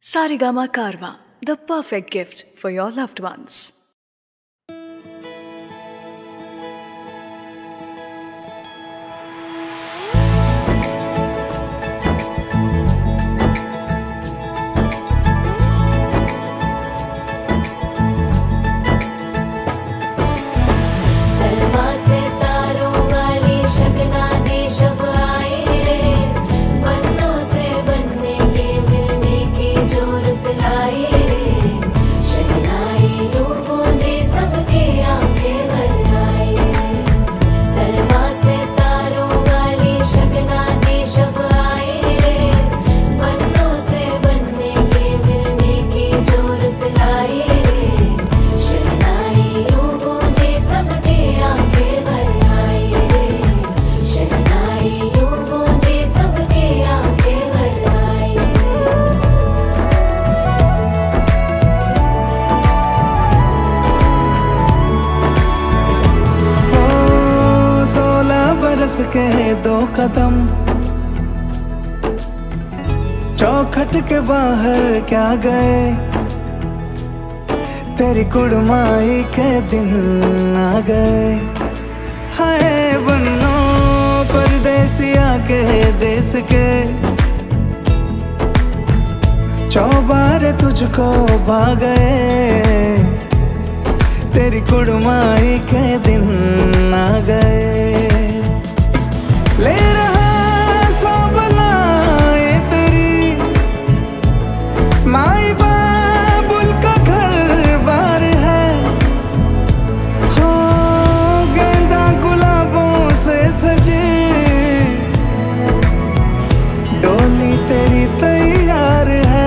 Sarigama Karwa, the perfect gift for your loved ones. के दो कदम चौखट के बाहर क्या गए, तेरी कुड़माई के दिन आ गए। हाय बन्नो परदेसिया के देश के, चौबारे तुझको भा गए, तेरी कुड़माई के दिन आ गए। ले रहा सब लाए तेरी माई बाबुल का घर बार है, हो गेंदा गुलाबों से सजे, डोली तेरी तैयार है।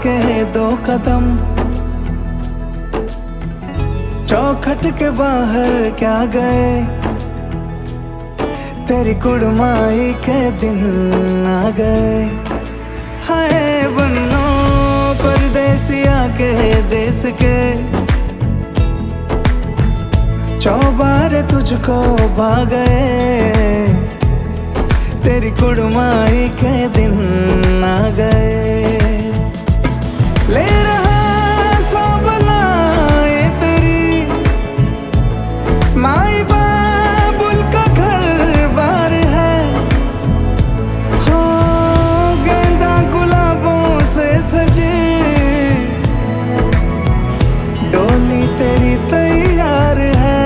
के दो कदम चौखट के बाहर क्या गए, तेरी कुड़माई के दिन आ गए। हाय बन्नो परदेसिया के देश के, चौबारे तुझको भा गए, तेरी कुड़माई के दिन आ गए। ले रहा सब लाए तेरी माई बाबुल का घर बार है, हो गेंदा गुलाबों से सजे, डोली तेरी तैयार है।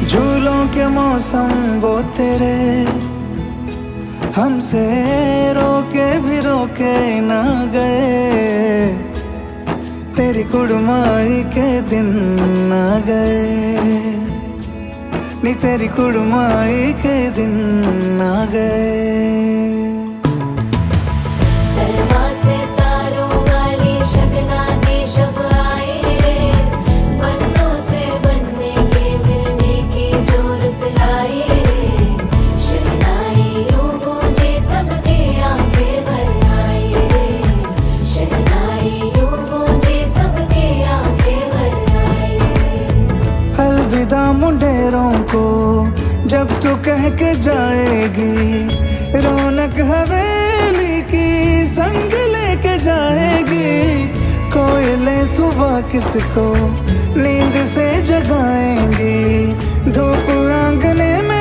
झूलों के मौसम वो तेरे, हमसे रोके भी रोके ना गए, तेरी कुड़माई के दिन आ गए, नी तेरी कुड़माई के दिन आ गए। मुंडेरों को जब तू कह के जाएगी, रौनक हवेली की संग लेके जाएगी। कोयले सुबह किसको नींद से जगाएंगी, धूप आंगने में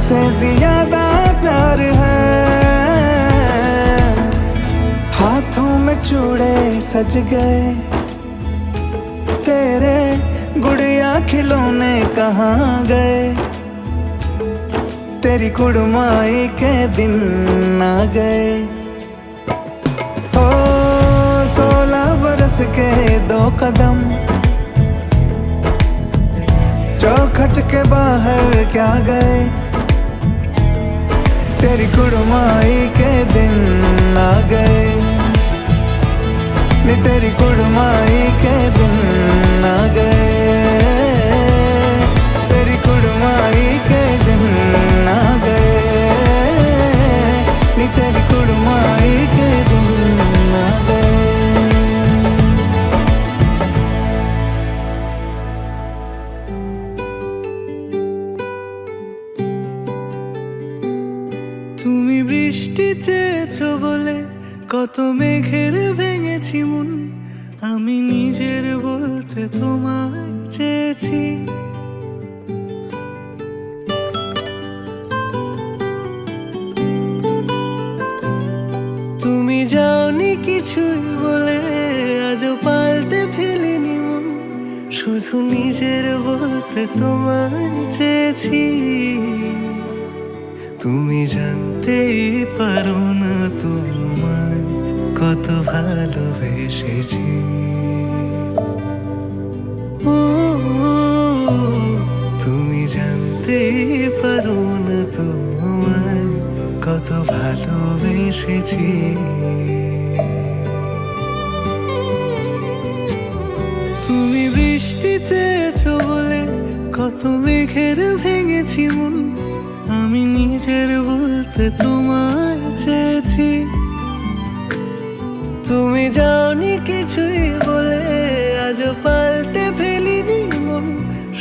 से ज्यादा प्यार है। हाथों में चूड़े सज गए, तेरे गुड़िया खिलौने कहाँ गए। तेरी कुड़माई के दिन आ गए। ओ 16 बरस के 2 कदम, चौखट के बाहर क्या गए। तेरी कुड़माई के दिन आ गए, नी तेरी कुड़माई के दिन आ गए। तेरी कुड़माई के दिन आ गए, नी तेरी कुड़माई के दिन आ गए। তুমি বৃষ্টি চেয়েছো বলে কত মেঘের ভেঙেছি মন, আমি নিজের বলতে তোমায় চেয়েছি। তুমি যাওনি কিছুই বলে আজও পাল্টে ফেলিনি মন, শুধু নিজের বলতে তোমায় চেয়েছি। তুমি জানতেই পারো না তোমায় কত ভালোবেসেছি। ও তুমি জানতেই পারো না তোমায় কত ভালোবেসেছি। তুমি বৃষ্টি চেয়েছো বলে কত মেঘের ভেঙেছি মন, আমি নিজের বলতে তোমায় চেয়েছি। তুমি যাওনি কিছুই বলে আজও পাল্টে ফেলিনি মন,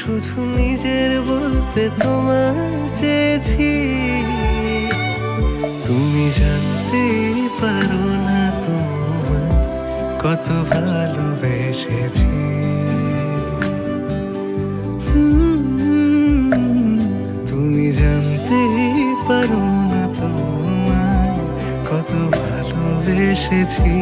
শুধু নিজের বলতে তোমায় চেয়েছি। তুমি জানতেই পারো না তোমায় কত ভালোবেসেছি। তুমি জানতেই পারো না তোমায় কত ভালোবেসেছি।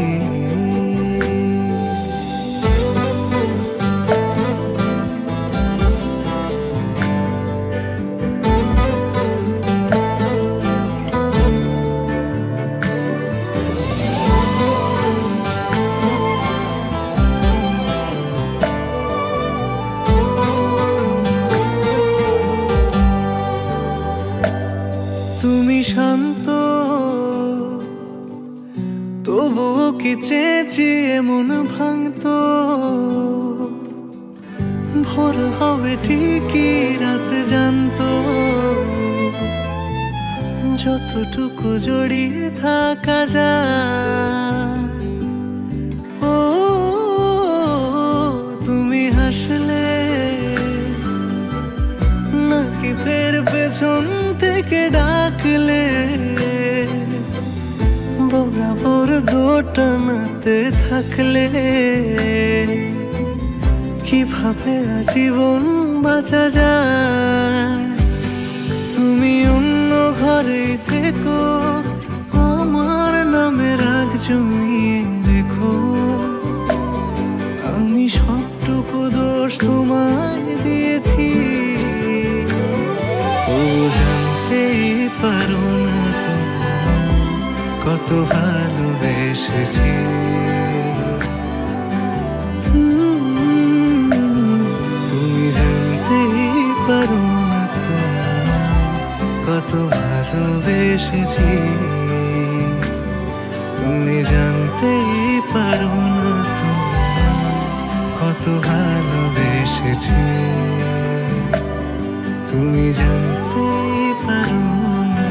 তুমি শান্ত তবুও কি চেয়েছি এমন ভাঙতো। ভোর হবে ঠিকই রাত জানতো, যতটুকু জড়িয়ে থাকা যায়। ও তুমি হাসলে নাকি ফের পেছন থেকে ডাকলে, বরাবর দোটানাতে থাকলে কিভাবে আজীবন বাঁচা যায়। তুমি অন্য ঘরে থেকো, আমার নামে রাগ জমিয়ে রেখো, আমি সবটুকু দোষ তোমায় দিয়েছি। তো জানতেই পারো না তোমায় কত ভালোবেসেছি। তুমি জানতেই পারো না তোমায় কত ভালোবেসেছি। তুমি জানতেই পারো না তোমায় কত ভালোবেসেছি। তুমি জানতেই পারো না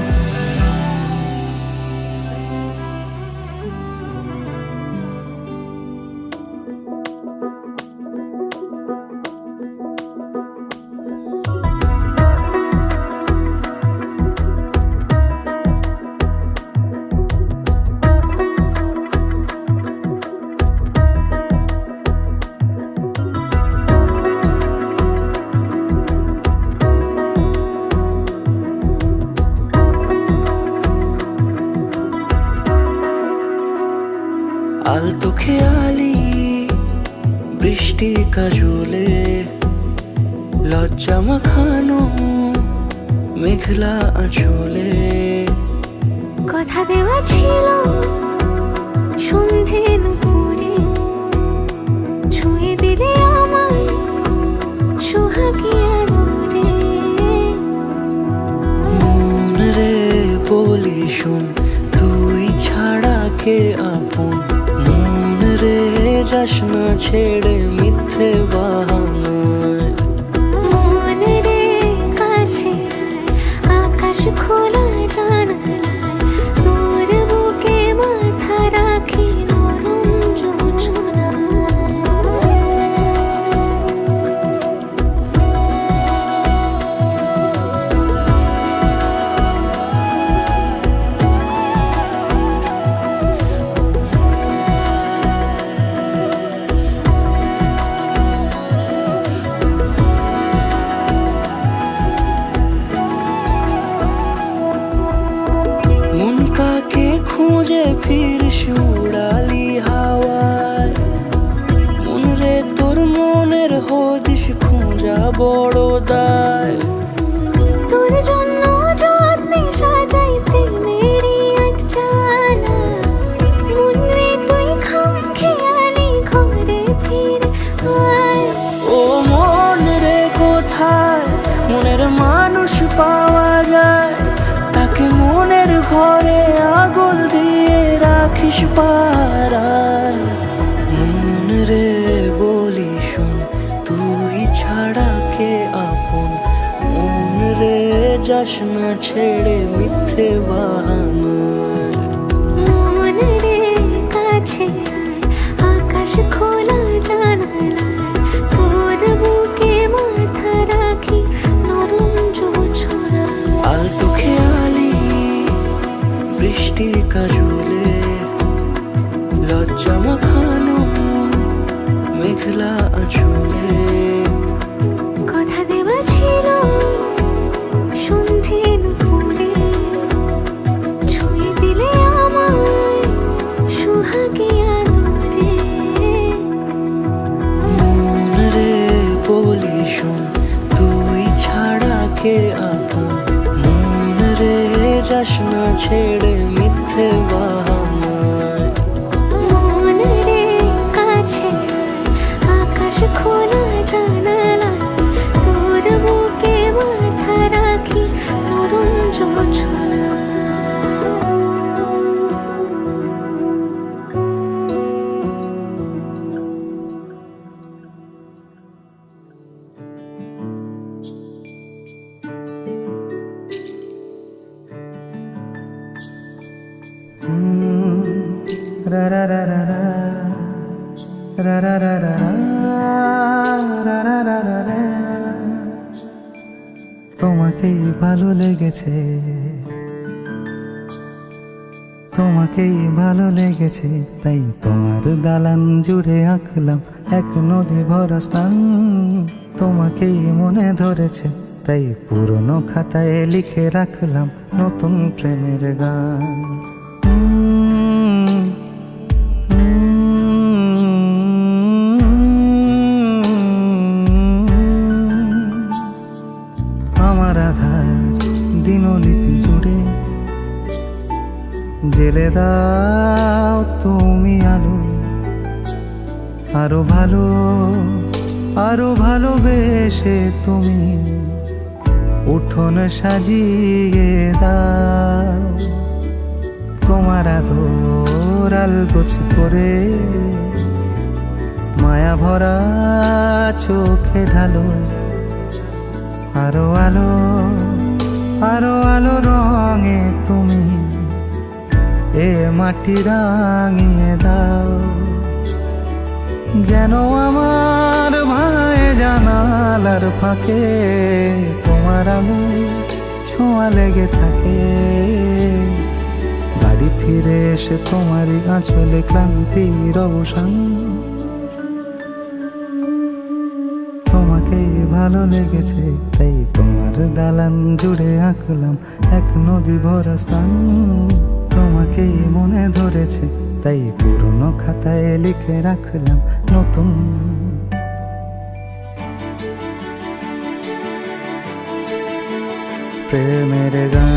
খেয়ালি বৃষ্টি কাজলে লজ্জা মাখানো মেঘলা আঁচলে কথা দেওয়া ছিল সন্ধে নুপুরে ছুঁয়ে দিলে আমায় সোহাগী আদরে মন রে বলি শোন তুই ছাড়া কে আপন মন রে যাস না ছেড়ে মিথ্যে বাহানায় মন রে কাছে আয়, আকাশ খোলা জানালায় তোর বুকে মাথা রাখি নরম যোজনায় মন কাকে খুঁজে ফিরিস উড়ালি হাওয়ায় মন রে তোর মনের হদিস খোঁজা বড় দায় তোর জন্য যত্নে সাজাই প্রেমেরই আটচালা মন রে তুই খাম খেয়ালি ঘরে ফিরে আয় ও মন রে কোথায় মনের মানুষ পাওয়া যায় তাকে মনের ঘরে আগুন দিয়ে রাখিস পাড়ায় মন রে বলি শোন তুই ছাড়া কে আপন মন রে যাস না ছেড়ে মিথ্যে বাহানায় মন রে কাছে আয়, আকাশ খোলা জানালায় তোর বুকে মাথা রাখি নরম যোজনায় আলতো খেয়ালি বৃষ্টি কাজলে লজ্জা মাখানো মেঘলা আঁচলে কথা দেওয়া ছিল সন্ধে নুপুরে ছুঁয়ে দিলে আমায় সোহাগী আদরে মন রে বলি শোন তুই ছাড়া কে আপন মন রে যাস না ছেড়ে মিথ্যে বাহানায় মন রে কাছে আয়, আকাশ খোলা জানালায় তোর বুকে মাথা রাখি নরম যোজনায় রা রা রা রা রা রা রা রা রা রা রা রা রা রা। তোমাকেই ভালো লেগেছে তোমাকেই ভালো লেগেছে তাই তোমার দালান জুড়ে আঁকলাম এক নদী ভরা স্থান তোমাকেই মনে ধরেছে তাই পুরনো খাতায় লিখে রাখলাম নতুন প্রেমের গান আমার আধার দিনলিপি জুড়ে জেলে দাও তুমি আলো আরো ভালোবেসে তুমি উঠোন সাজিয়ে দাও তোমার আদর আলগোছ করে মায়া ভরা চোখে ঢালো আরো আলো রঙে তুমি এ মাটি রাঙিয়ে দাও যেন আমার ভাই জানালার ফাঁকে তোমার আলো ছোঁয়া লেগে থাকে বাড়ি ফিরে এসে তোমারই আঁচলে ক্লান্তির অবসান তোমাকেই ভালো লেগেছে তাই তোমার দালান জুড়ে আঁকলাম এক নদী ভরা স্থান তোমাকেই মনে ধরেছে তাই পুরনো খাতায় লিখে রাখলাম নতুন। প্রেমের গান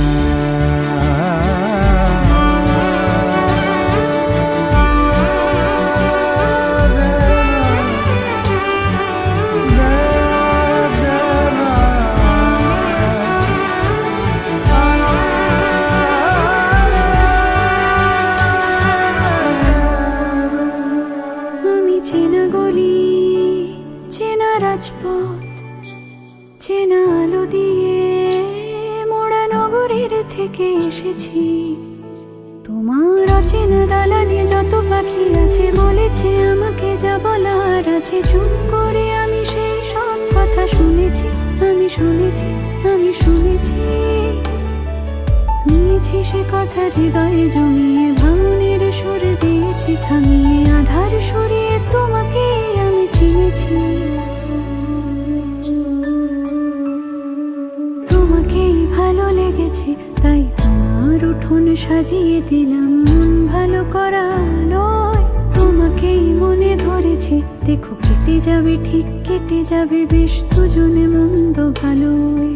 আমি চেনা গলি, চেনা রাজপথ, চেনা আলো দিয়ে মোড়া নগরের থেকে এসেছি। তোমার অচেনা দালানে যত পাখি আছে বলেছে আমাকে যা বলার আছে। চুপ করে আমি সেই সব কথা শুনেছি, আমি শুনেছি, আমি শুনেছি। নিয়েছি সে কথা হৃদয়ে জমিয়ে, ভাঙনের সুর দিয়েছি থামিয়ে, আধার সরিয়ে তোমাকে আমি চিনেছি। তোমাকেই ভালো লেগেছে তাই তোমার উঠোন সাজিয়ে দিলাম মন ভালো করা নয়। তোমাকেই মনে ধরেছে, দেখো কেটে যাবে, ঠিক কেটে যাবে বেশ দুজনে মন্দ ভালোই।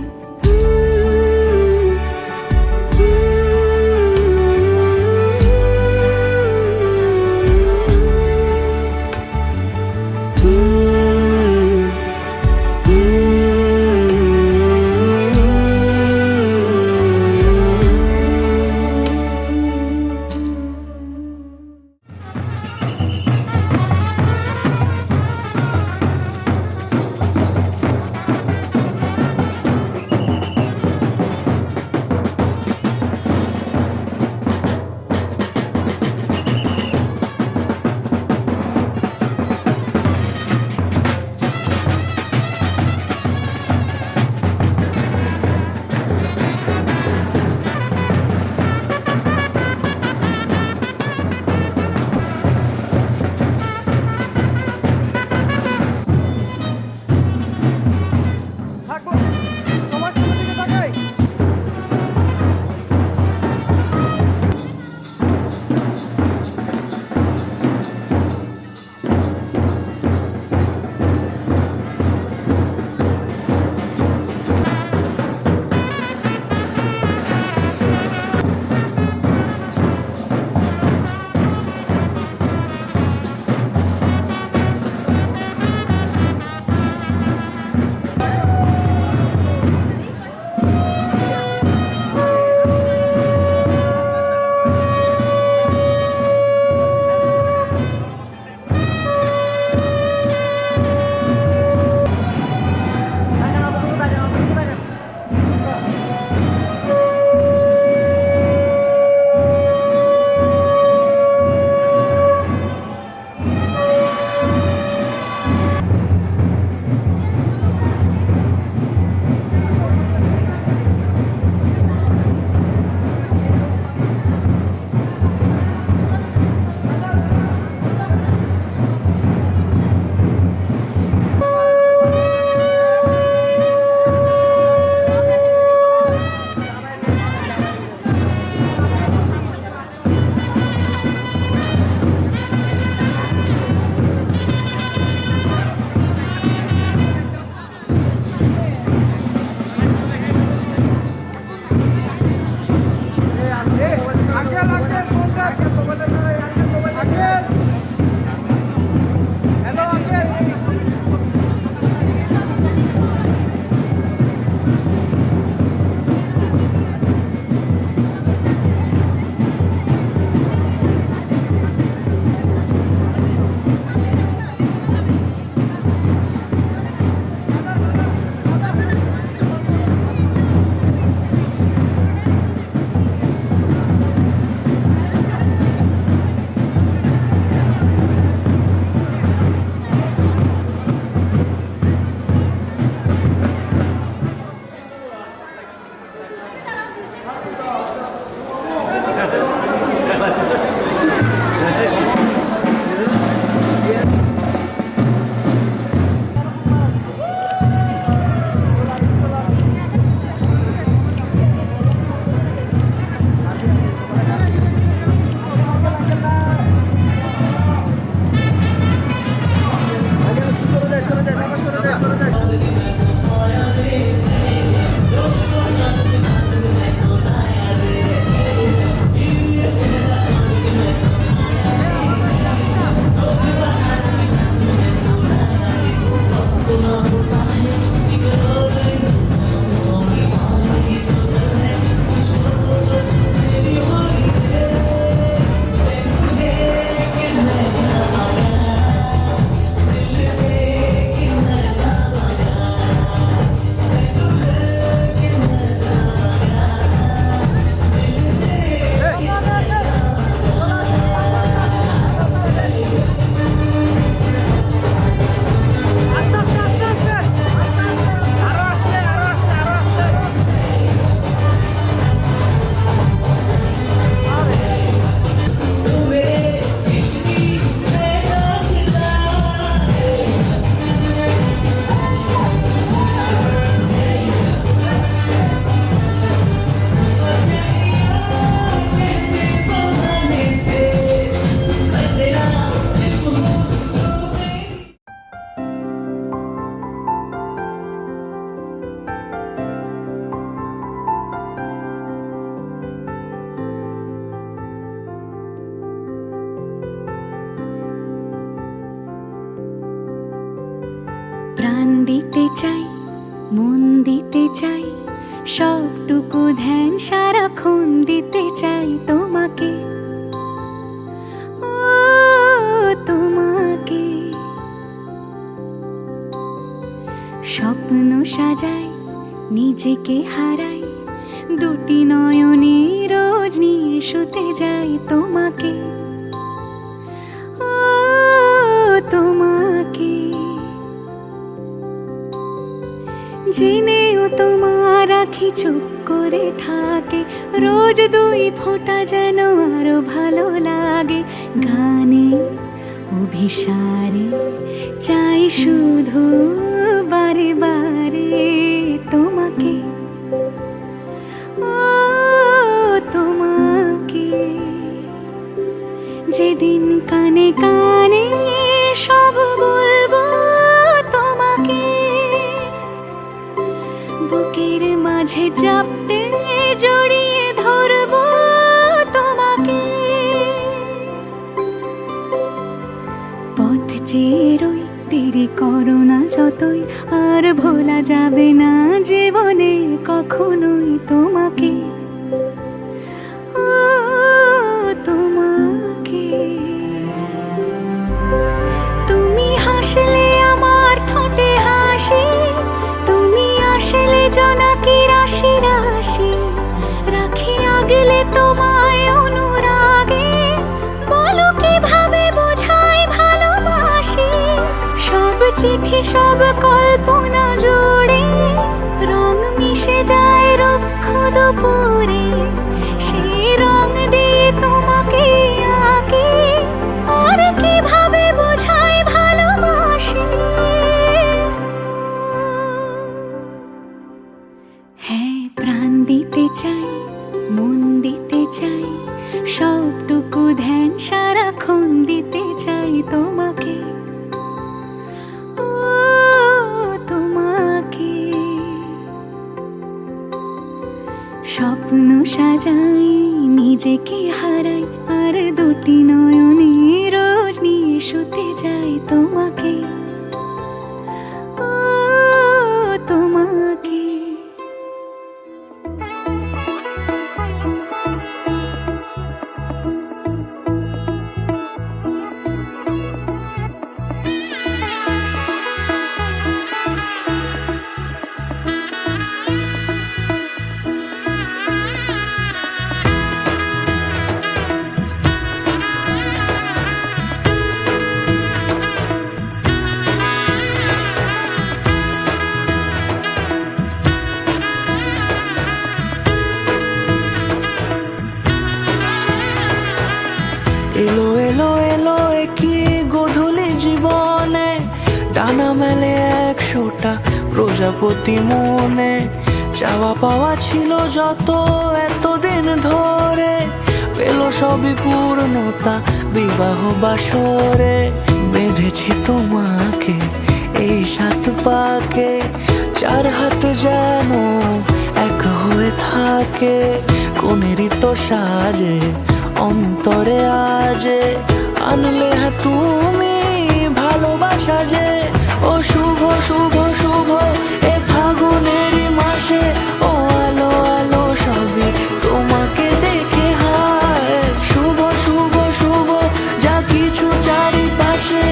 প্রাণ দিতে চাই, মন দিতে চাই, সবটুকু ধ্যান সারাক্ষণ দিতে চাই তোমাকে, ও তোমাকে। স্বপ্ন সাজাই, নিজেকে হারাই, দুটি নয়নে রোজ নিয়ে শুতে যাই তোমাকে, ও তোমাকে। জেনেও তোমার আখি চুপ করে থাকে, রোজ দুই ফোঁটা যেন আরো ভালো লাগে। গানে অভিসারে চাই শুধু বারে বারে তোমাকে, ও তোমাকে। যেদিন কানে কানে সব বলবো তোমাকে, বুকের মাঝে চাপটে জড়িয়ে ধরবো তোমাকে। পথ চেয়ে রই, দেরি করো না যতই, আর ভোলা যাবে না জীবনে কখনোই তোমাকে, ও তোমাকে। তুমি হাসলে আমার ঠোঁটে হাসি, তুমি আসলে জোনাকি রাশি রাশি, রাখি আগলে তোমায় অনুরাগে, বলো কিভাবে বোঝাই ভালোবাসি। সব চিঠি সব কল্পনা জুড়ে রং মিশে যায় রুক্ষ দুপুরে, সেই রং দিয়ে তোমাকে আঁকি, আর কিভাবে বোঝাই ভালোবাসি। হ্যাঁ, প্রাণ দিতে চাই, মন দিতে চাই, সবটুকু ধ্যান সারাক্ষণ দিতে চাই তোমাকে, ও তোমাকে। স্বপ্ন সাজাই, নিজেকে হারাই, আর দুটি নয়নে রোজ নিয়ে শুতে যাই তোমাকে, ও তোমাকে। এলো এলো এলো কি গোধূলি জীবনে, ডানা মেলে 100টা প্রজাপতি মনে। চাওয়া পাওয়া ছিল যত এতদিন ধরে, পেল সবই পূর্ণতা বিবাহ বাসরে। বেঁধেছি তোমাকে এই 7 পাকে, 4 হাত যেন এক হয়ে থাকে। কোনেরই তো সাজে অন্তরে আজে, আনলে হ্যাঁ তুমি ভালোবাসা যে। ও শুভ শুভ শুভ এ ফাগুনেরই মাসে, ও আলো আলো সবই তোমাকে দেখে হায়। শুভ শুভ শুভ যা কিছু চারিপাশে,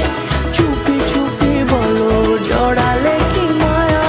চুপি চুপি বলো জড়ালে কি মায়া।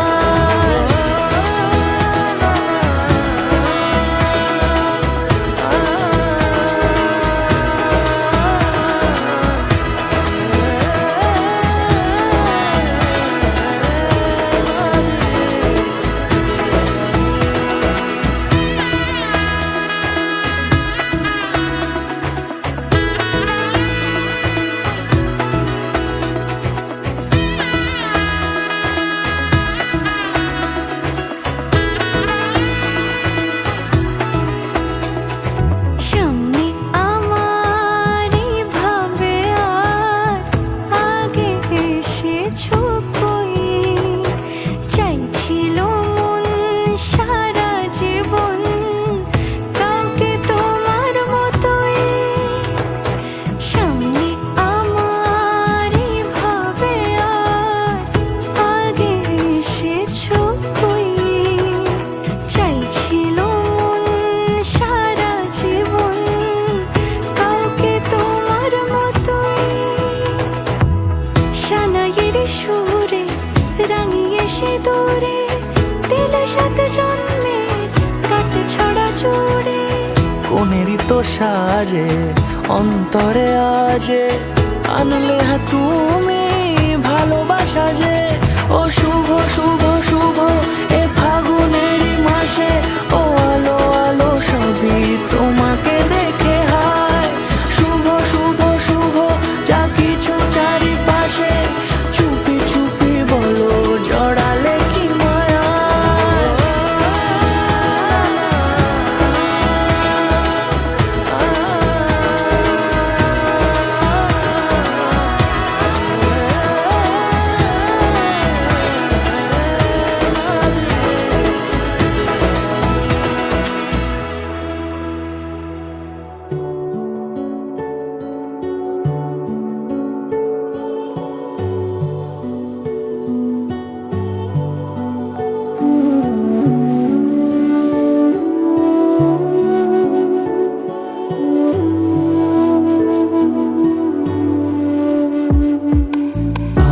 সাজে অন্তরে আজে আনলে হ্যাঁ তুমি ভালোবাসা যে ও শুভ শুভ শুভ এ ফাগুনেরই মাসে ও আলো আলো সবই তোমাকে দেখে হায় শুভ শুভ শুভ যা কিছু চারিপাশে চুপি চুপি বলো জড়ালে কি মায়া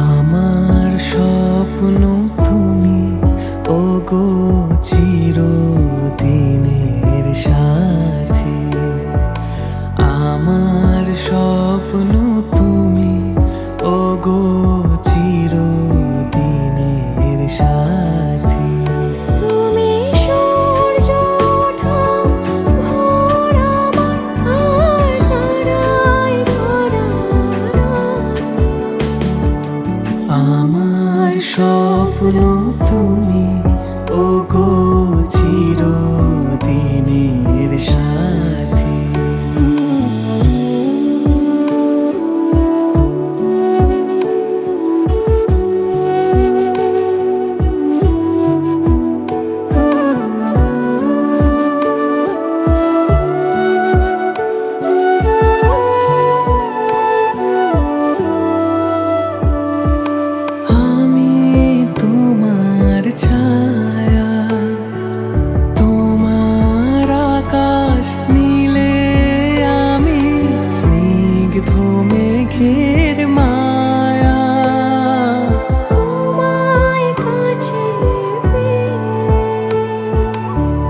আমার স্বপ্ন তুমি ওগো চিরদিনের সাথী আমার স্বপ্ন তুমি ওগো চিরদিনের সাথী তুমি সূর্য ওঠা ভোর আমার আর তারায় ভরা রাতে আমার স্বপ্ন তুমি ওগো চিরদিনের সাথী আমি তোমার ছায়া তোমার আকাশ নীলে আমি স্নিগ্ধ মেঘের মায়া তোমায় কাছে পেয়ে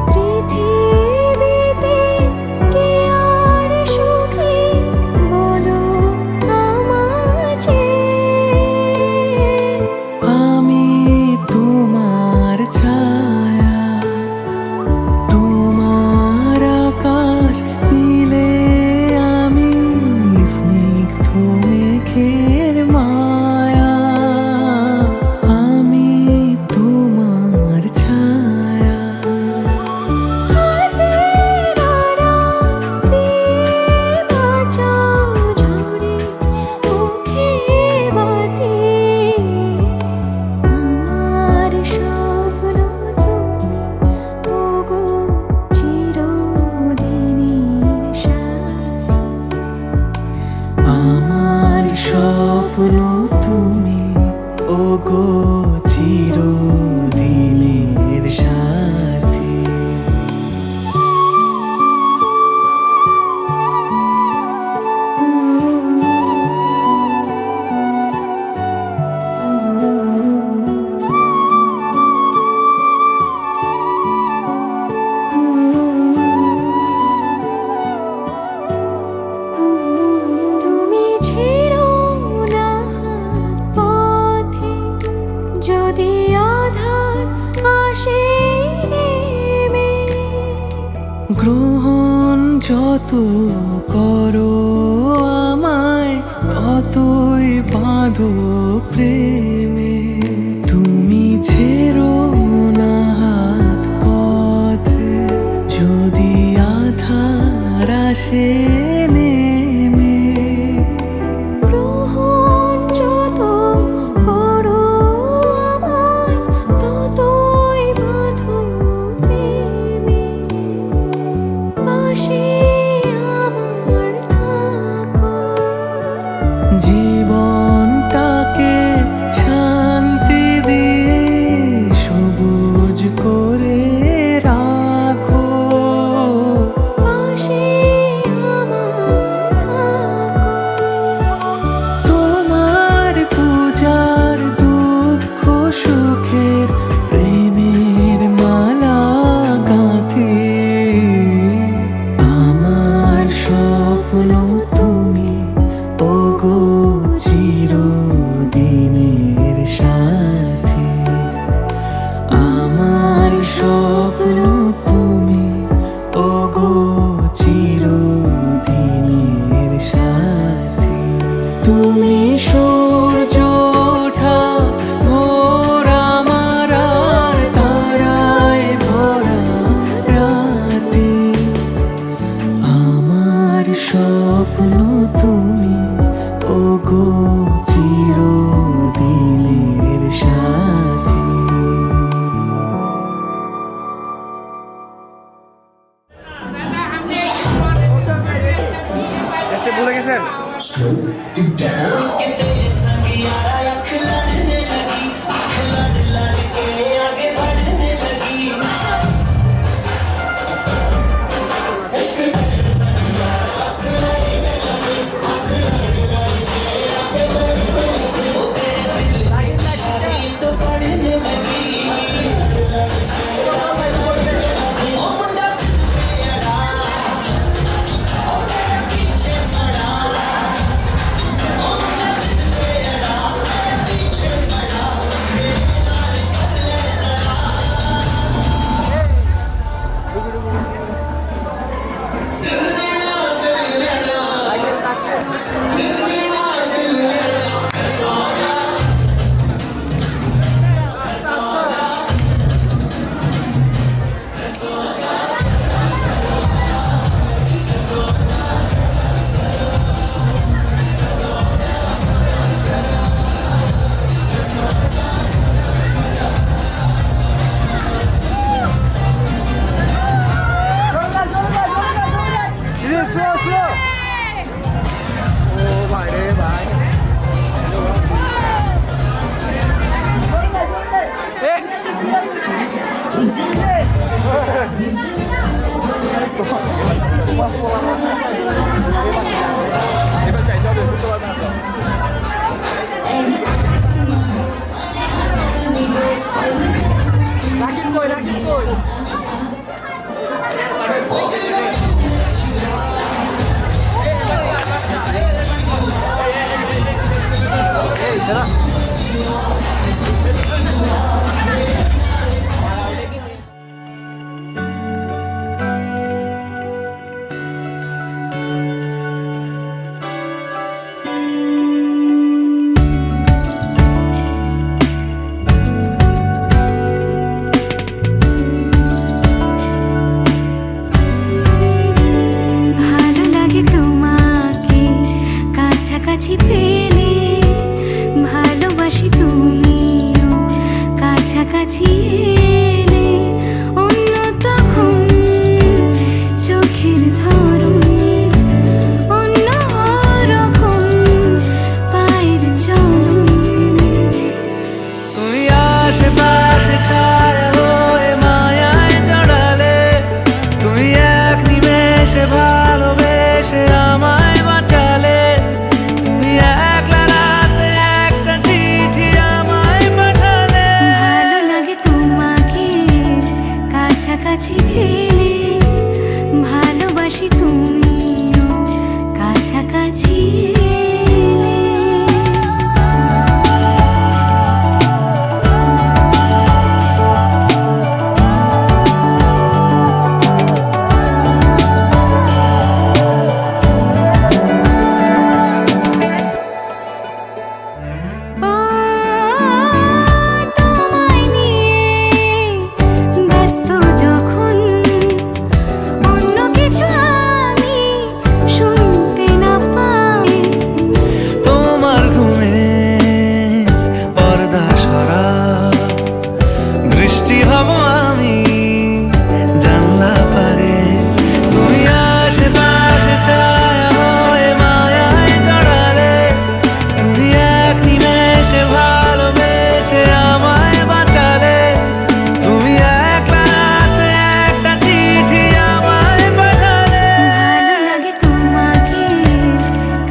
পৃথিবীতে কে আর সুখী বলো আমাকে আমি তোমার ছায়া তোমার আকাশ নীলে আমি স্নিগ্ধ মেঘের মায়া আমি তোমার ছায়া হাতের আড়াল দিয়ে বাঁচাও ঝরে মুখে বাতি আমার স্বপ্ন তুমি ওগো চিরদিনের সাথী আমার স্বপ্ন তুমি ওগো চিরদিনের সাথী তুমি ছেড়ো না হাত পথে যদি আধার আসে নেমে গ্রহণ যত করো আমায় ততই বাঁধো প্রেমে তুমি ছেড়ো না হাত পথে যদি আধার আসে নেমে গ্রহণ যত করো আমায় ততই বাঁধো প্রেমে পাশে আমার থাকো জীবনটাকে ভালো লাগে তোমাকে কাছাকাছি পেলে, ভালোবাসি তুমিও কাছাকাছি এলে। অন্য তখন চোখের ধরন, অন্য রকম পায়ের চলন। তুমি আশেপাশে ছায়া হয়ে মায়ায় জড়ালে, তুমি এক নিমেষে ভালোবেসে আমায় বাঁচালে। তুমি একলা রাতে একটা চিঠি আমায় পাঠালে। ভালো লাগে তোমাকে কাছাকাছি পেলে, ভালোবাসি তুমিও কাছাকাছি এলে। ও তোমায় নিয়ে ব্যস্ত যখন, অন্য কিছু আমি শুনতে না পাই। তোমার ঘুমে পর্দা সরা, বৃষ্টি হব আমি জানলা পারে। তুমি আশেপাশে ছায়া হয়ে মায়ায় জড়ালে, তুমি এক নিমেষে ভালোবেসে আমায় বাঁচালে। তুমি একলা রাতে একটা চিঠি আমায় পাঠালে। ভালো লাগে তোমাকে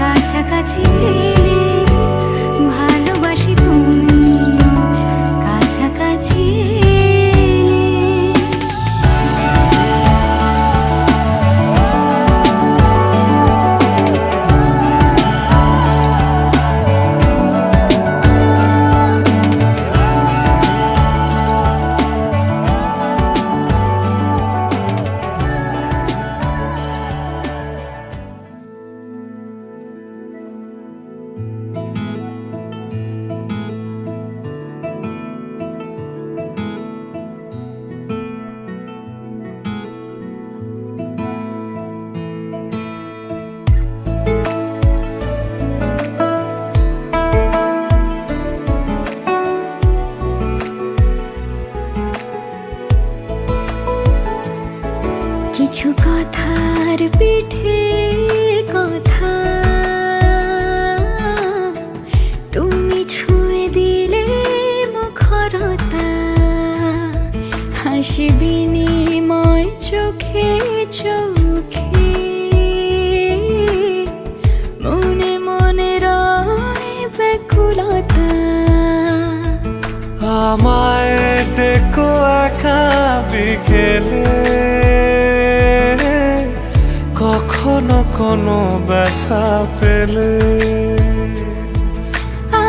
কাছাকাছি পেলে, ভালোবাসি তুমিও কাছাকাছি এলে। কিছু কথার পিঠে কথা তুমি ছুঁয়ে দিলে মুখরতা, হাসি বিনিময় চোখে চোখে, মনে মনে রয় ব্যাকুলতা। আমায় ডেকো একা বিকেলে, কখনো কোনো ব্যথা পেলে।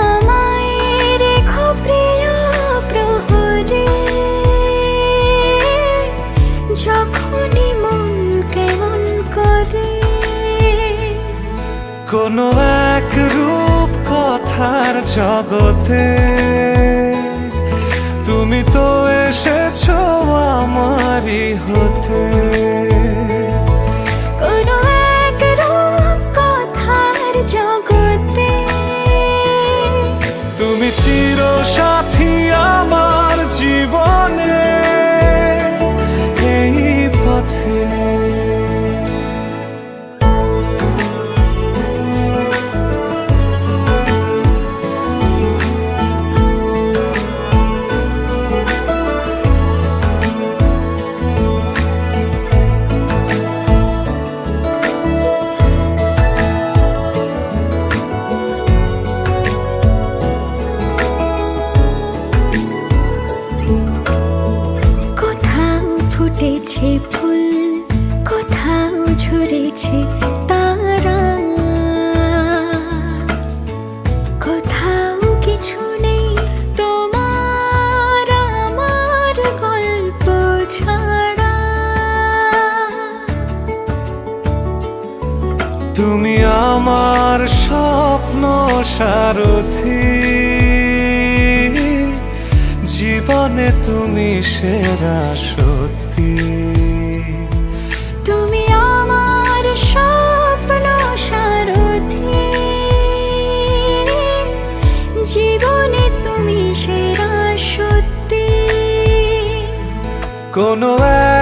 আমায় রেখো প্রিয় প্রহরে, যখনই মন কেমন করে। কোনো এক রূপ কথার জগতে তুমি তো এসেছো আমারই হতে। কোনো এক রূপ কথার জগতে তুমি চির সাথী আমার জীবনে, এই পথে। ফুটেছে ফুল, কোথাও ঝরেছে তারা, কোথাও কিছু নেই তোমার আমার গল্প ছাড়া। তুমি আমার স্বপ্ন সারথি, জীবনে তুমি সেরা সত্যি। তুমি আমার স্বপ্ন সারথি, জীবনে তুমি সেরা সত্যি। কোনো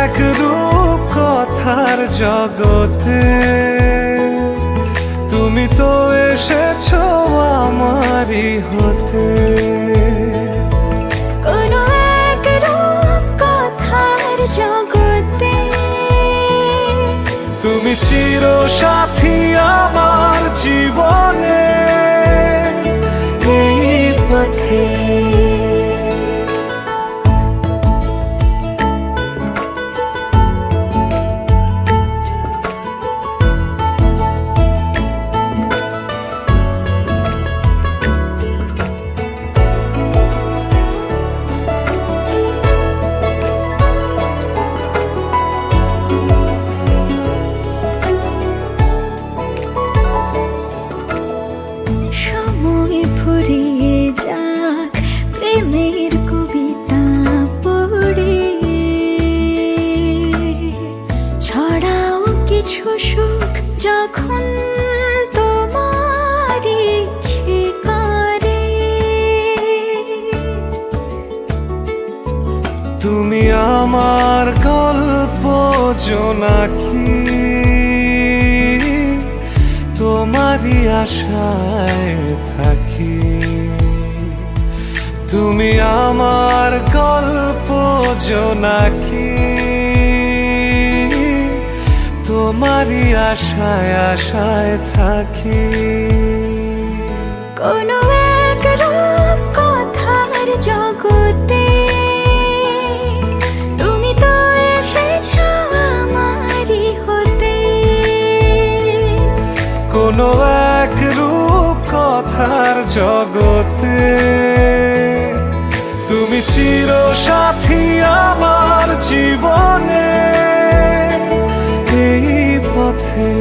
এক রূপ কথার জগতে তুমি তো এসেছো আমারই হতে। কোনো এক রূপ কথার জগতে তুমি চির সাথী আমার জীবনে এই পথে। সময় ফুরিয়ে যাক প্রেমের কবিতা পড়ে, ছড়াও কিছু সুখ যখন তোমার ইচ্ছে করে। তুমি আমার গল্প জোনাকি, তোমারই আশায় থাকি। তুমি আমার গল্প জোনাকি, তোমারই আশায় আশায় থাকি। কোনো এক রূপ কথার জগতে তুমি তো এসেছো আমারই হতে। কোনো এক রূপ কথার জগতে তুমি চির সাথী আমার জীবনে এই পথে।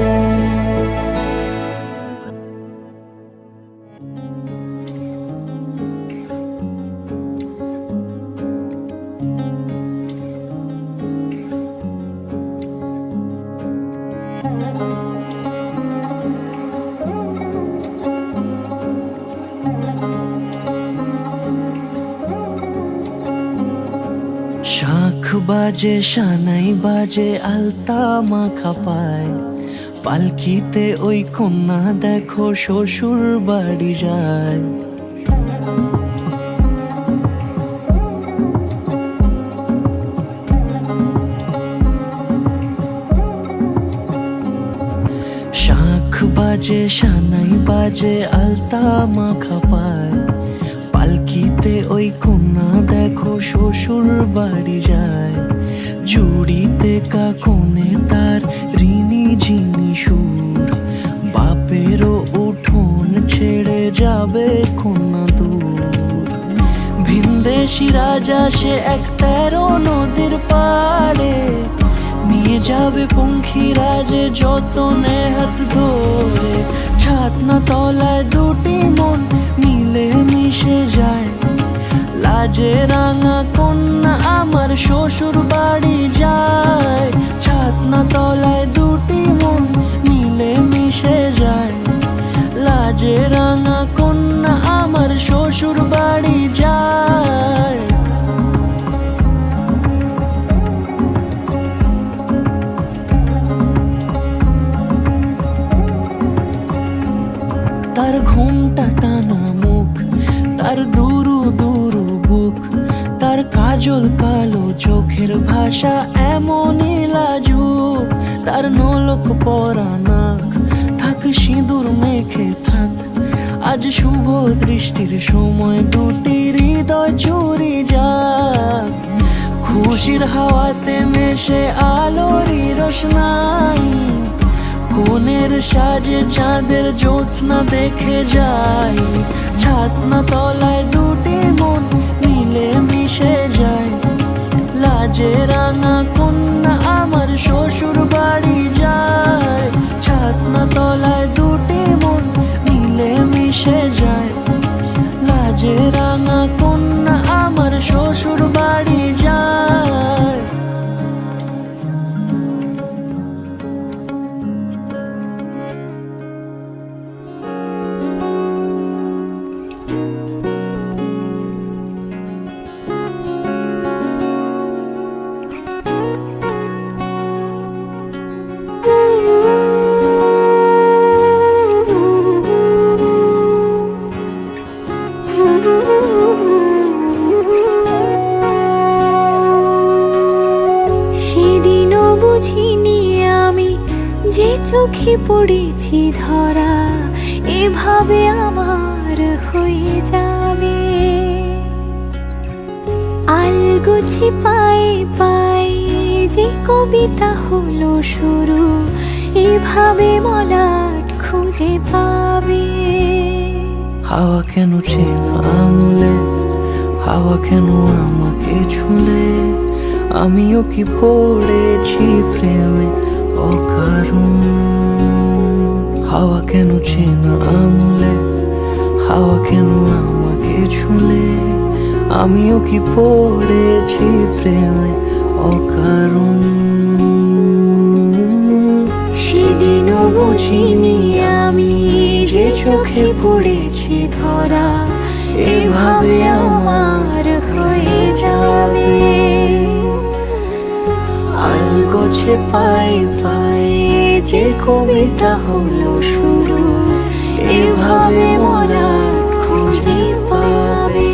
শাখ বাজে সানাই বাজে আলতা মাখা পায়, পালকিতে ওই কন্যা দেখো শ্বশুর বাড়ি যায়। শাখ বাজে সানাই বাজে আলতা মাখা পায়, পালকিতে ওই কন্যা দেখো শ্বশুর বাড়ি যায়। জুড়িতে কাকনে তার ঋণী ঝিনি সুর, বাপেরও উঠোন ছেড়ে যাবে কন্যা দূর। ভিনদেশি রাজা সে এক 13 নদীর পাড়ে, নিয়ে যাবে পঙ্খী রাজে যতনে হাত ধরে। ছাতনা তলায় দুটি মন মিলে মিশে যায়, লাজে রাঙা কন্যা আমার শ্বশুর বাড়ি যায়। ছাতনা তলায় দুটি মন মিলে মিশে যায়, লাজে রাঙা কন্যা আমার শ্বশুর বাড়ি যায়। তার ঘুমটা টানা মুখ, তার দুরু দুরু বুক, তার কাজল কালো চোখের ভাষা এমনই লাজুক। তার নলক পরা নাক, থাক সিঁদুর মেখে থাক। আজ শুভ দৃষ্টির সময় দুটি হৃদয় চুরি যাক। খুশির হাওয়াতে মেশে আলোরই রোশনাই, কোণের সাজে চাঁদের জ্যোৎস্না দেখে যাই, ছাতনা তলায় দুটি মন মিলে মিশে যায়, লাজে রাঙা কন্যা আমার শ্বশুর বাড়ি যায়, ছাতনা তলায় দুটি মন মিলে মিশে যায়, লাজে রাঙা কন্যা আমার শ্বশুর বাড়ি যায়। সেদিনও বুঝিনি আমি যে চোখে পড়েছি ধরা, এভাবে আমার হয়ে যাবে। আলগোছে পায়ে পায়ে যে কবিতা হলো শুরু, এভাবে মলাট খুঁজে পাবে। হাওয়া কেন চেনা আঙুলে, হাওয়া কেন আমাকে ছুলে, আমিও কি পড়েছি প্রেমে অকারণ। হাওয়া কেন চেনা আঙুলে, হাওয়া কেন আমাকে ছুলে, আমিও কি পড়েছি প্রেমে অকারণ। সেদিনও বুঝিনি আমি যে চোখে পড়েছি ধরা, এভাবে আমার হয়ে যাবে। আলগোছে পায়ে পায়ে যে কবিতা হলো শুরু, এভাবে মোরা খুঁজে পাবে।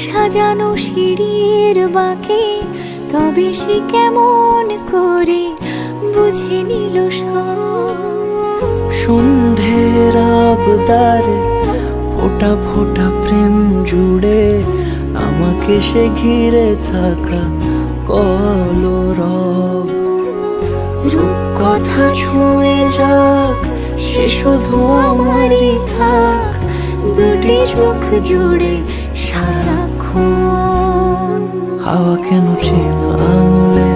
সাজানো সিঁড়ির বাঁকে, তবে সে কেমন করে বুঝে নিল সব। সন্ধ্যের আবদারে ফোঁটা ফোঁটা প্রেম জুড়ে, আমাকে সে ঘিরে থাকা কলরব। রূপকথা ছুঁয়ে যাক, সে শুধু আমারই থাক, দুটি চোখ জুড়ে সারাক্ষণ। হাওয়া কেন চেনা আঙুলে,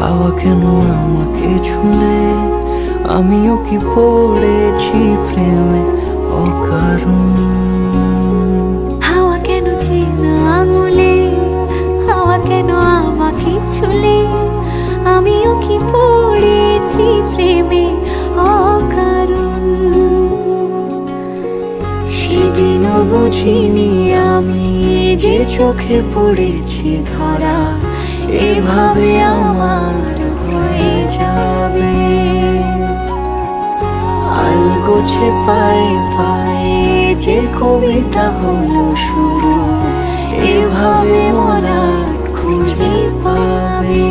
হাওয়া কেন আমাকে ছুলে, আমিও কি পড়েছি প্রেমে অকারণ। হাওয়া কেন চেনা আঙুলে, হাওয়া কেন আমাকে ছুলে, আমিও কি পড়েছি প্রেমে অকারণ। সেদিনও বুঝিনি আমি যে চোখে পড়েছি ধরা, এভাবে আমার হয়ে যাবে। আলগোছে পায়ে পায়ে যে কবিতা হলো শুরু, এভাবে মোরা খুঁজে পাবে।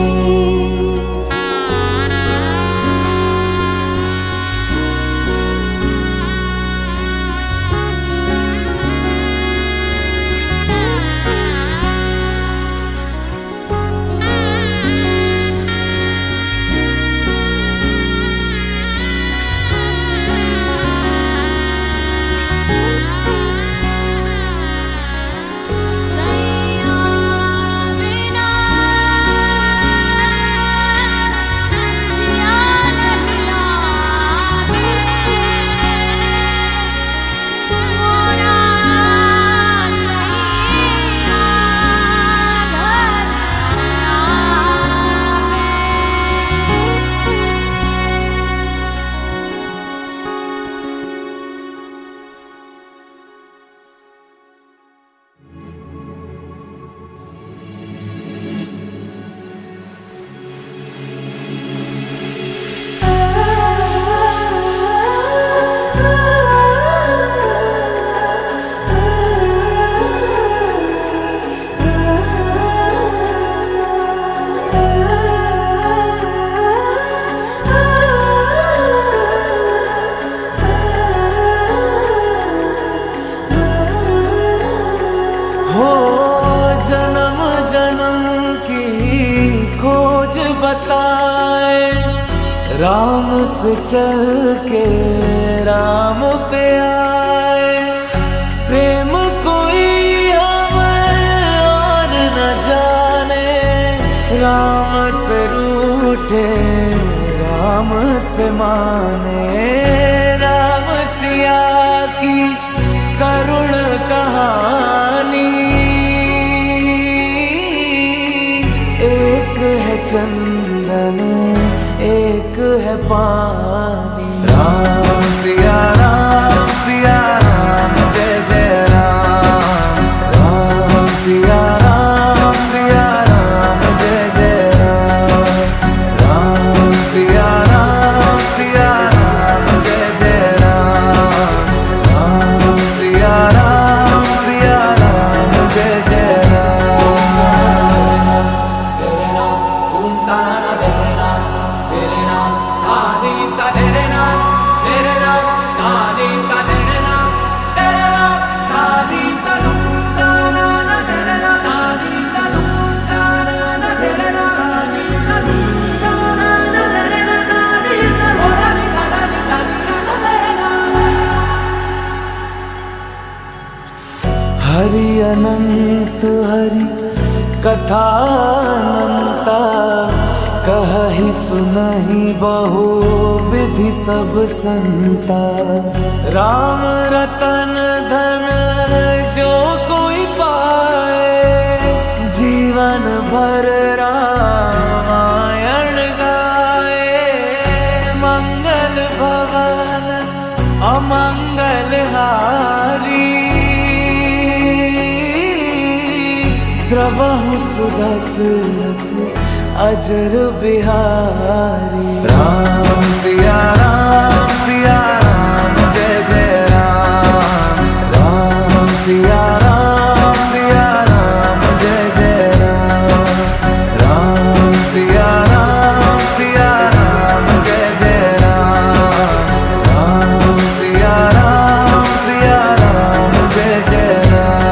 बताए, राम से चल के राम पे आए। प्रेम कोई हमें और न जाने, राम से रूठे राम से माने। राम सिया की करुण कहानी, एक है चंदन एक है पानी। राम सिया राम, जय जय राम। राम सिया राम, जय जय राम। राम सिया राम, जय जय राम। राम सिया राम, जय जय राम। तेरे नाम तुम ताना तेरे नाम, तेरे नाम आदि का तेरे नाम, तेरे नाम आदि का तेरे नाम, तेरे नाम आदि का तुम ताना तेरे नाम, आदि का तुम ताना तेरे नाम, आदि का तुम ताना तेरे नाम, आदि का तेरे नाम। हरि अनंत हरि कथा अनंता, कहि सुनहि बहु विधि सब संता। राम रतन धन जो कोई पाए, जीवन भर रामायण गाए। मंगल भवन अमंगल हारी, द्रवहु सुदशरथ अजर बिहारी। राम सिया राम, जय जय राम। राम सिया राम, जय जय राम। राम सिया राम, जय जय राम। राम सिया राम, जय जय राम।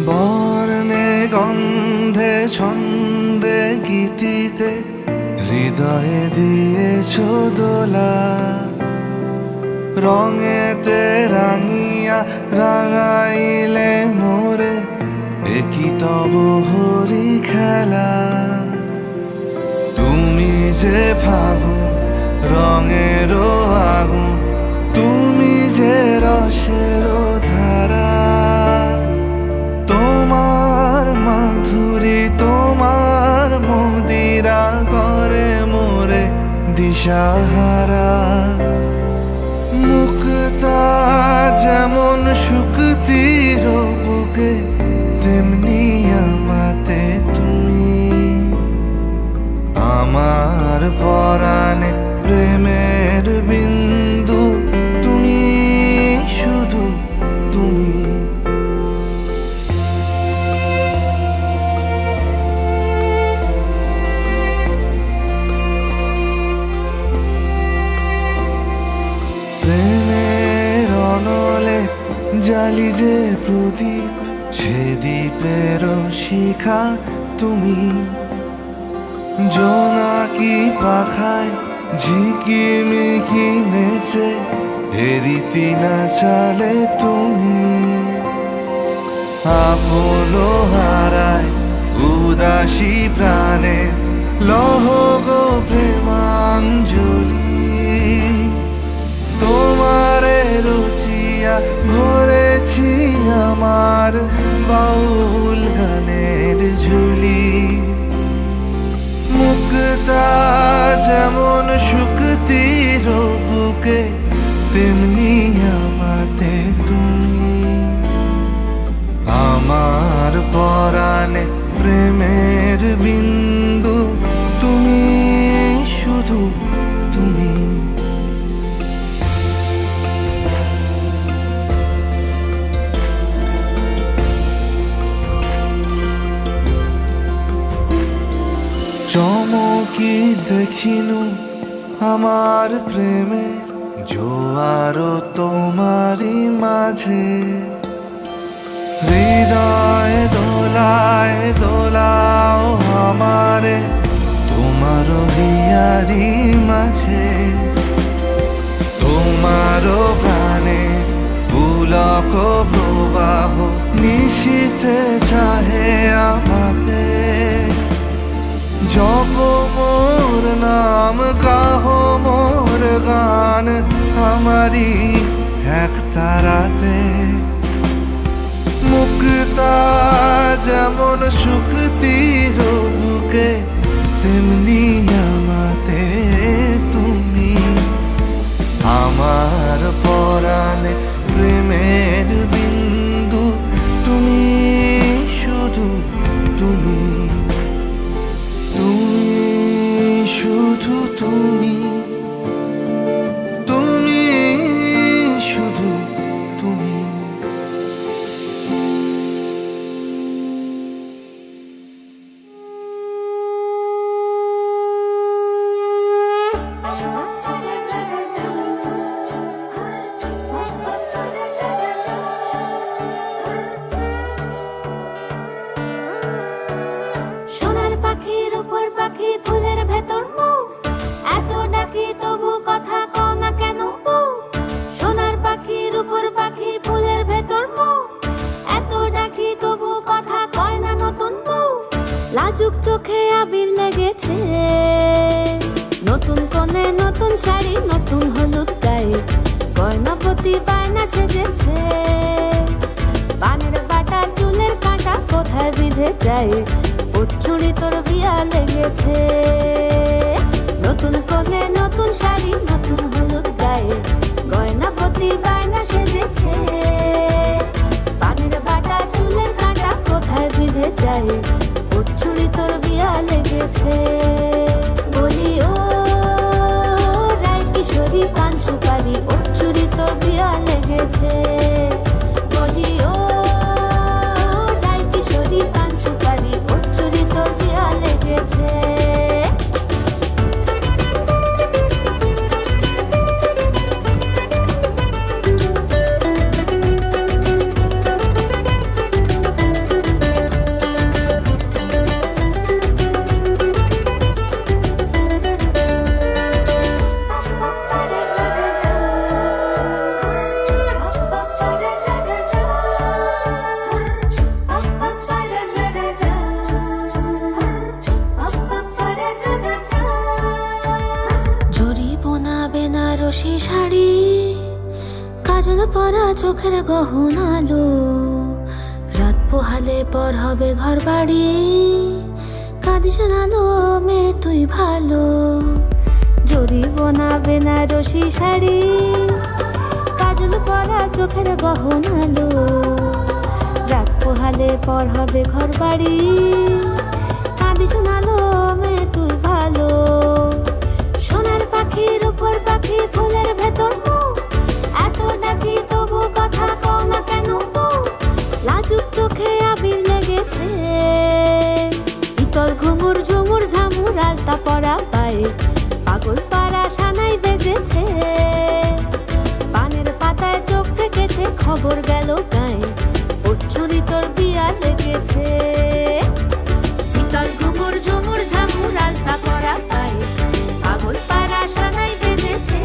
বর্ণে গন্ধে ছন্দে গীতিতে হৃদয়ে দিয়েছ দোলা। রঙেতে রাঙিয়া রাঙাইলে মোরে, একই তব হরি খেলা। তুমি যে ফাগুন রঙেরও আগুন, তুমি যে রসেরও ধারা। তোমার মাধুরী তোমার মদিরা করে মোরে দিশাহারা। মুক্তা যেমন শুকতির বুকে, তেমনি আমাতে তুমি। আমার পরাণে প্রেমের বিন্দু, তুমি শুধু তুমি। প্রেমের অনলে জালি যে প্রদীপ, সে দ্বীপের শিখা তুমি। জোনাকি পাখায় ঝিকিমিকি নেচে, এরিতি না চালে তুমি। আপন হারায় উদাসী প্রাণে লহ গো প্রেমাঞ্জলি তোমারে রুচিয়া ভরেছি আমার বাউল গানের ঝুলি মুক্তা যেমন শুকতির বুকে তেমনি আমাতে তুমি আমার পরাণে প্রেমের বিন্দু তুমি শুধু তুমি চমকি দেখিনু আমার প্রেমের জোয়ারও তোমারই মাঝে হৃদয় দোলায় দোলাও আমারে তোমারও হিয়ারি মাঝে তোমারও প্রাণে পুলক প্রবাহ নিশীথে চাহে আমাতে জপ মোর নাম গাহ মোর গান আমারি এক তারাতে মুক্তা যেমন শুকতির বুকে তেমনি আমাতে তুমি আমার পরাণে প্রেমের বিন্দু তুমি শুধু তুমি তুমি শুধু তুমি তুমি শুধু তুমি সোনার পাখির উপর পাখি ফুলের ভেতর মৌ এত ডাকি তবু কথা কও না কেন বউ সোনার পাখির উপর পাখি ফুলের ভেতর মৌ এত ডাকি তবু কথা কয় না নতুন বউ লাজুক চোখে আবির লেগেছে নতুন কোণে নতুন শাড়ি নতুন হলুদ গায়ে গয়নাপতি বায়না সেজেছে পানের বাটা চুলের কাঁটা কোথায় বিঁধে যায় উঠছুড়ি তোর বিয়া লেগেছে নতুন কোণে নতুন শাড়ি নতুন হলুদ গায়ে গয়নাপতি বায়না সেজেছে পানের বাটা চুলের কাঁটা কোথায় বিঁধে যায় উঠছুড়ি তোর বিয়া লেগেছে বলি ও রায় কিশোরী পান সুপারি উঠছুড়ি তোর বিয়া লেগেছে বলি ও রায় কিশোরী পান সুপারি উঠছুড়ি তোর বিয়া লেগেছে বেনারসি শাড়ি কাজল পরা চোখের গহনালো রাত পোহালে পর হবে ঘর বাড়ি কাঁদিস নালো মেয়ে তুই ভালো জরি বোনা বেনারসি শাড়ি কাজল পরা চোখের গহনালো রাত পোহালে পর হবে ঘর বাড়ি কাঁদিস নালো মেয়ে তুই ভালো সোনার পাখির উপর পাখি ফুলের ভেতর মৌ এত ডাকি তবু কথা কও না কেন বউ লাজুক চোখে আবির লেগেছে ইতল ঘুমুর ঝুমুর ঝামুর আলতা পরা পায়ে পাগল পাড়া সানাই বেজেছে পানের পাতায় চোখ থেকেছে খবর গেল গায়ে উঠছুরি তোর বিয়া লেগেছে ইতল ঘুমুর ঝুমুর ঝামুর আলতা পরা পায়ে পাগল পাড়া সানাই বেজেছে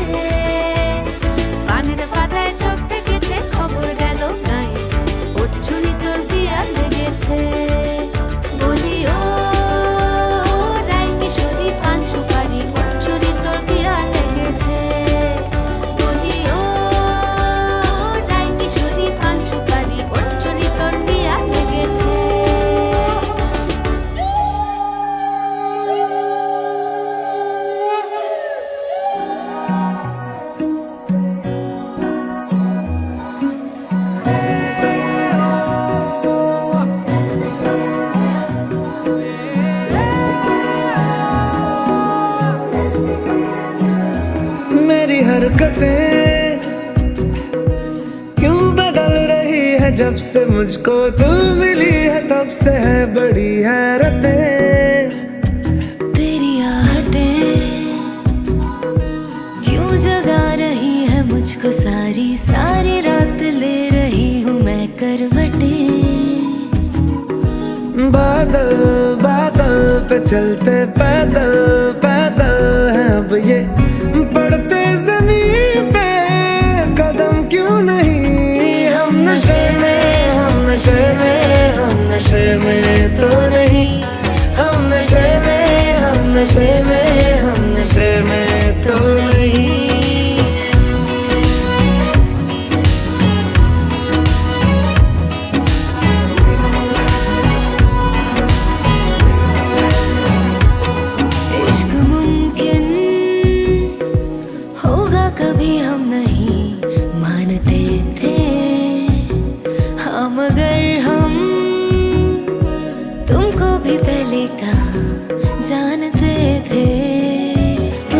পানের পাতায় চোখ থেকেছে খবর গেল গায়ে উঠছুরি তোর বিয়া লেগেছে বলি ও जब से मुझको तू मिली है तब से है बड़ी हैरतें। तेरी आहटें क्यों जगा रही है मुझको सारी सारी रात ले रही हूँ मैं करवटें। बादल बादल पे चलते पैदल पैदल हैं अब ये पड़ते जमीन पे कदम क्यों नहीं। हम नशे में हम नशे में हम नशे में तो नहीं। हम नशे में हम नशे में हम नशे में तो नहीं। इश्क मुमकिन होगा कभी हम नहीं मानते थे। हाँ मगर हम तुमको भी पहले का जानते थे।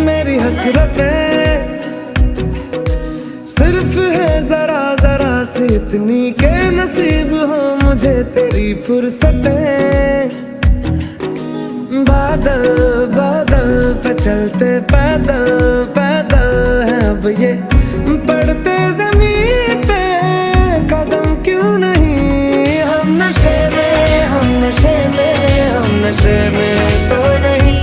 मेरी हसरतें सिर्फ है जरा जरा सी इतनी के नसीब हो मुझे तेरी फुर्सतें। बादल बादल पे चलते पैदल पैदल हैं अब ये पड़ते जमीन पे कदम क्यों नहीं। हम नशे में हम नशे में हम नशे में तो नहीं।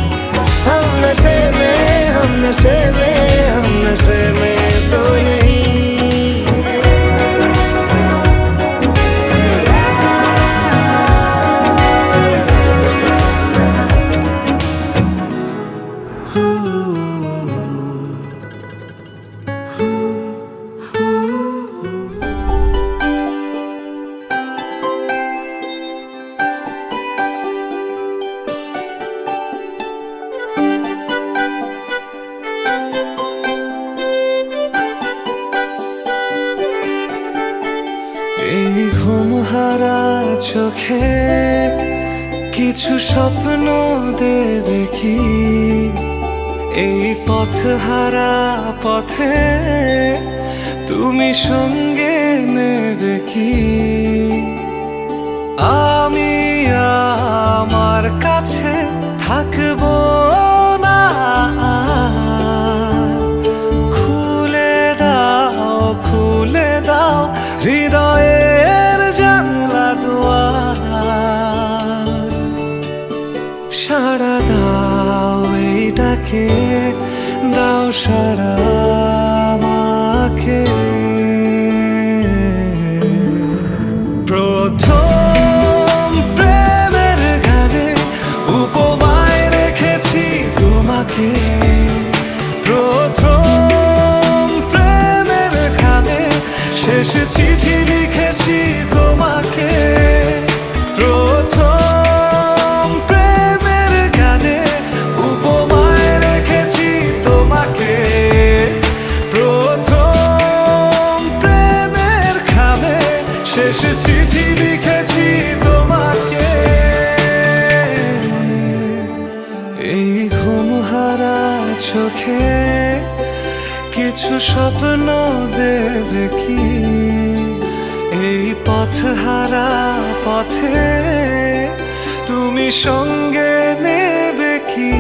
हम नशे में हम नशे में हम नशे में तो नहीं। এই ঘুমহারা চোখে কিছু স্বপ্ন দেবে কি। এই পথহারা পথে তুমি সঙ্গে নেবে কি। আমি আমার কাছে থাকবো না। খুলে দাও হৃদয়ের জানলা দুয়ার। সাড়া দাও এই ডাকে দাও সাড়া আমাকে। প্রথম প্রেমের গানে উপমায় রেখেছি তোমাকে। প্রথম প্রেমের গানে শেষ চিঠি লিখেছি তোমাকে। প্রথম প্রেমের গানে উপমায় রেখেছি তোমাকে। প্রথম প্রেমের খামে শেষ চিঠি লিখেছি তোমাকে। এই ঘুমহারা চোখে কিছু স্বপ্ন দেবে কি। এই পথহারা পথে তুমি সঙ্গে নেবে কি।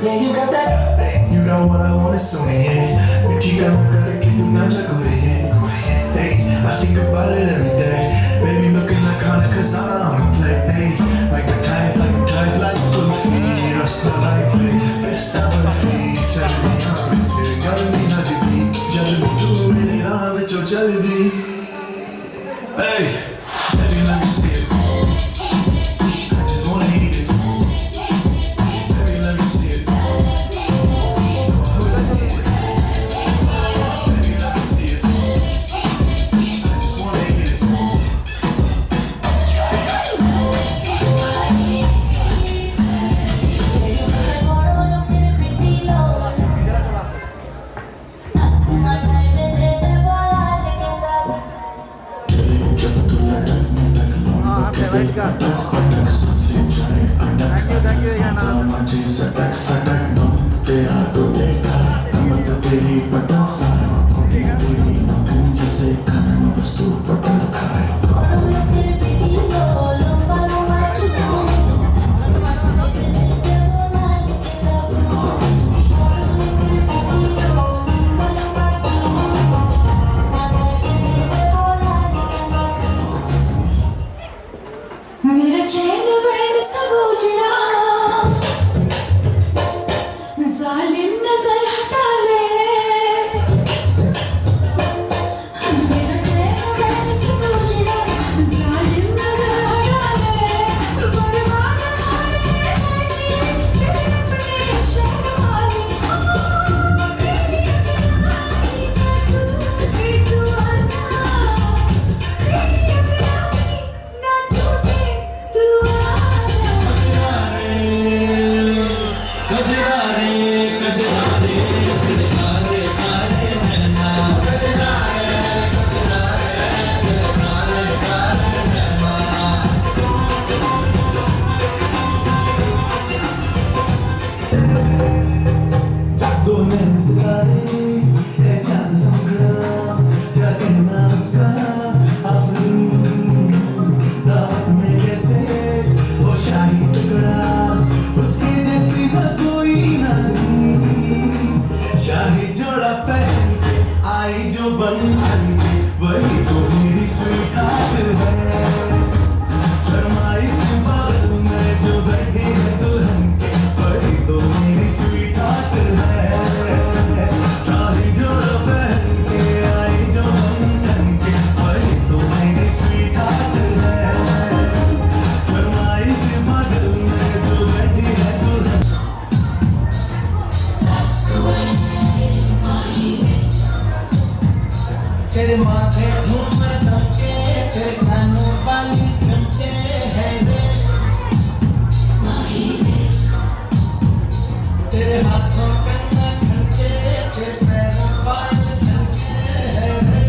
Yeah, you got that. You got what I want, it's so yeah. Mithi ka na kare ki tu na ja kore hey, I think about it every day. Baby looking like Hanukkah on a play. Hey, like a tight, like Kulfi. Rasta like me, pista barfi. Sardi haan vich garmi lagdi. Jaldi tu mere raah vich chaldi. Hey, baby let me see it. I just wanna eat it. Baby let me see it. Baby let me see it. I just wanna eat it. मेरा चैन ban सब उजड़ा जालिम नजर हटा ले मेरा चैन ban सब उजड़ा जालिम नजर हटा ले बर्बाद होने लगी अपने शहर वाली तू आना ना छूटे तू दो नज़ारे है चांद संगड़ा क्या कहना उसका अफरीन दावत में जैसे वो शाही टुकड़ा उसके जैसी न कोई नाज़रीन शाही जोड़ा पहन के आई जो बंधन के वही तो मेरी स्वीटहार्ट है शर्माई से बगल में जो बैठी है दुल्हन के वही तो मेरी स्वीटहार्ट है शाही जोड़ा पहन के आई जो बंधन के वही तो मेरी स्वीटहार्ट है शर्माई से बगल में जो बैठी है दुल्हन तेरे माथे झूमर धमके तेरे कानों वाली चमके है रे तेरे हाथों कंधा खनके तेरे पैरों पायल झनके है रे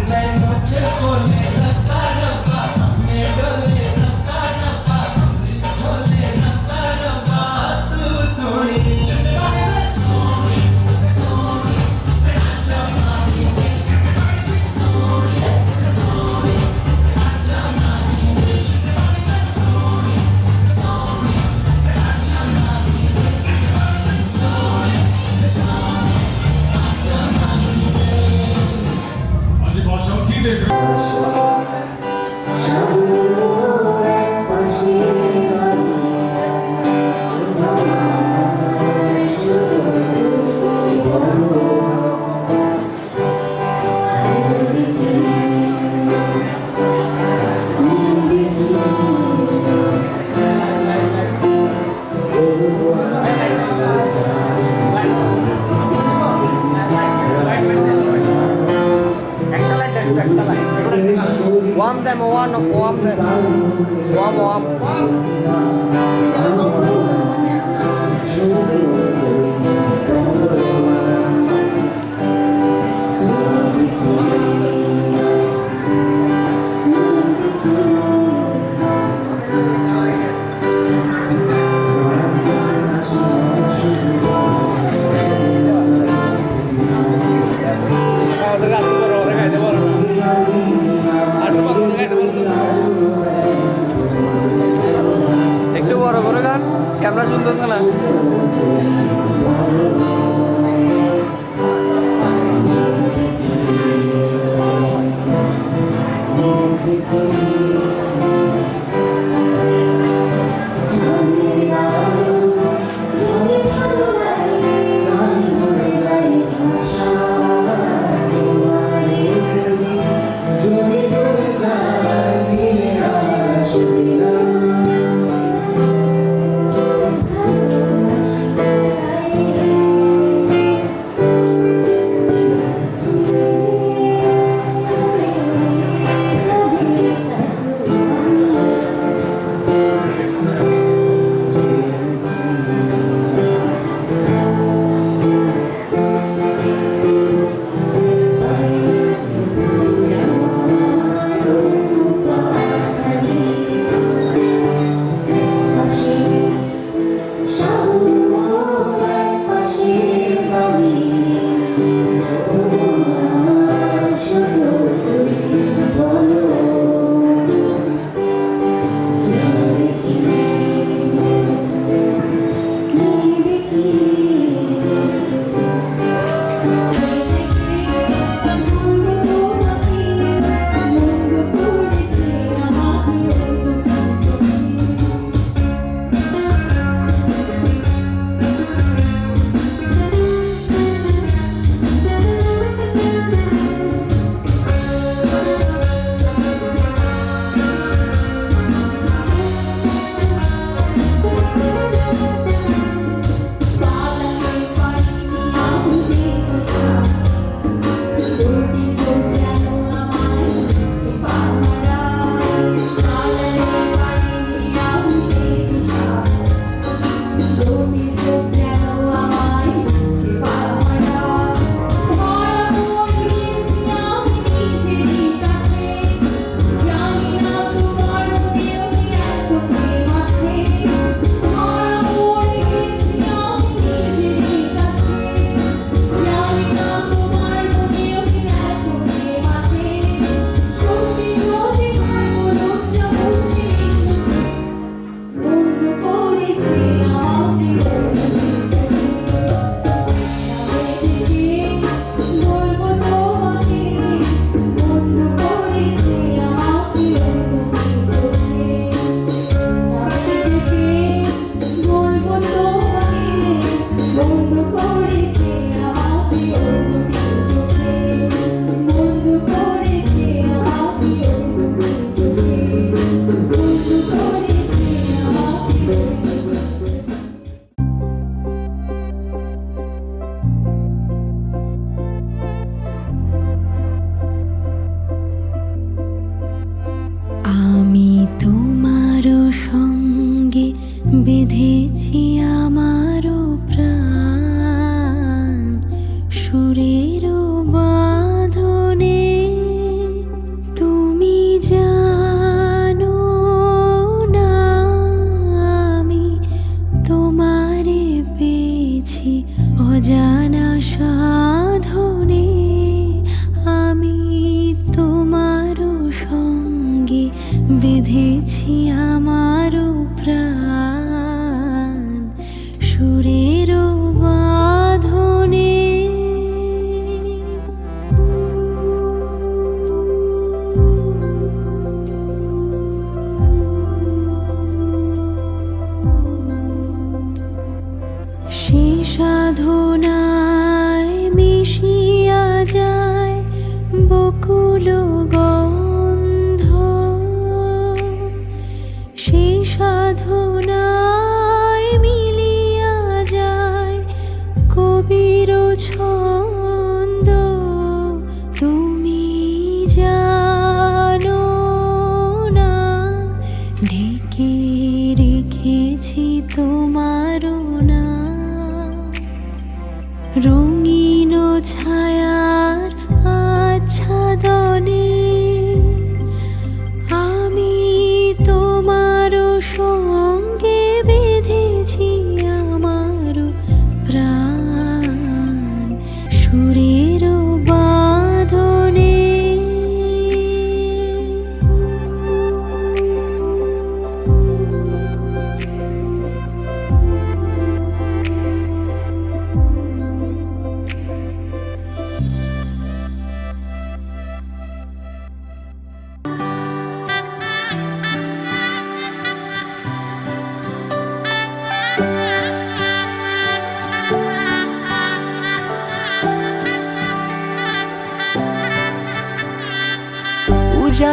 नैनों से बोले रब्बा रब्बा मैं डोले रब्बा रब्बा बोले रब्बा रब्बा तू सोनी ক্যামেরা চলতেছে না। আমি তোমারও সঙ্গে বেঁধেছি আমারও প্রাণ সুরেরও বাঁধনে তুমি জানো না আমি তোমারে পেয়েছি অজানা সাধনে আমি তোমারও সঙ্গে বেঁধেছি আমারও প্রাণ সুরেরও বাঁধনে সে সাধনায় মিশিয়া যায় বকুল গন্ধ সে সাধনায় মিলিয়া যায় কবির ছন্দ তুমি জানো না ঢেকে রেখেছি তোমারও না রঙিন ছায়ার আচ্ছাদনে আমি তোমারও সঙ্গে বেঁধেছি আমারও প্রাণ সুরেরও বাঁধনে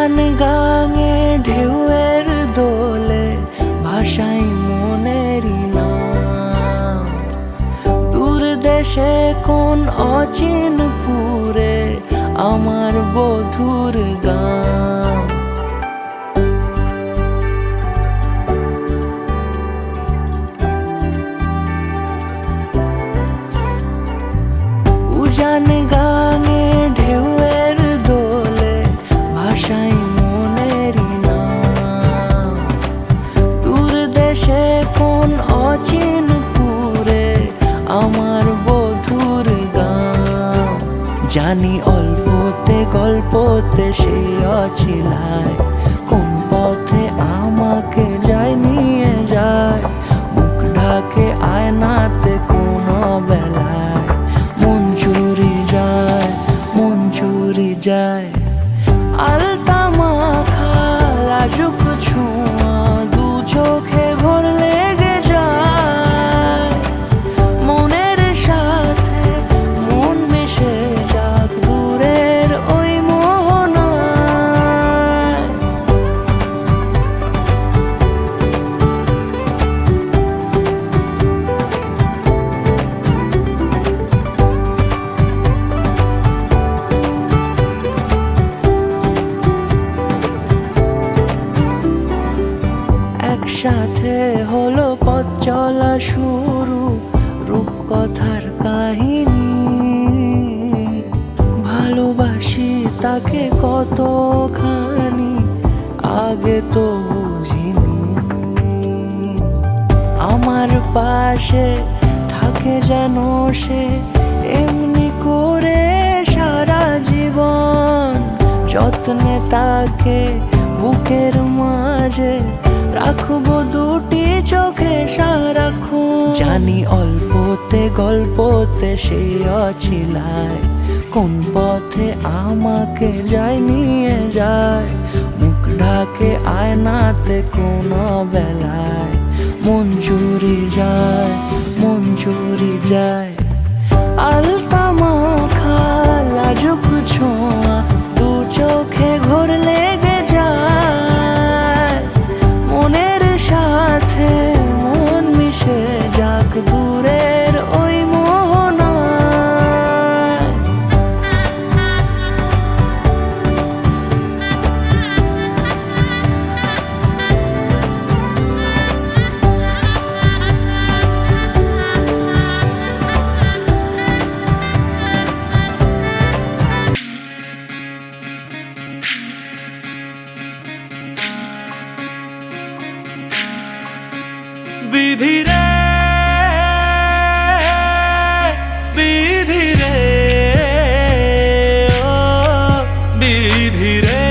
উজান গাঙে ঢেউয়ের দোলে ভাষাই মনেরই নাম। দূর দেশে কোন অচিনপুরে আমার বধুর গান। উজান গাঙে ঢেউয়ের দোলে ভাষাই মনেরই নাম। দূর দেশে কোন অচিনপুরে আমার বধুর গান। জানি অল্পতে গল্পতে সে অছিলায়, কোন পথে আমাকে যায় নিয়ে যায়। মুখ ঢাকে আয়নাতে কোন বেলায় মন চুরি যায়, মন চুরি যায়। আলতা মাখা লাজুক ছোঁয়া দু চোখে ঘোর লেগে যায়। মনের সাথে মন মিশে যাক দূরের ওই মোহনায়। একসাথে হলো পথ চলা শুরু, রূপকথার কাহিনী। ভালোবাসি তাকে কতখানি আগে তো বুঝিনি। আমার পাশে থাকে যেন সে এমনি করে সারা জীবন। যত্নে তাকে বুকের মাঝে রাখবো দুটি চোখে সারাক্ষণ। জানি অল্পতে গল্পতে সে অছিলায়, কোন পথে আমাকে যায় নিয়ে যায়। মুখ ঢাকে আয়নাতে কোন বেলায় মন চুরি যায়, মন চুরি যায়। আলতা মাখা লাজুক ছোঁয়া দু চোখে ঘোর লেগে যায়। মনের সাথে মন মিশে যাক দূরের ওই মোহনায়। বিধি রে, বিধি রে, ও বিধি রে।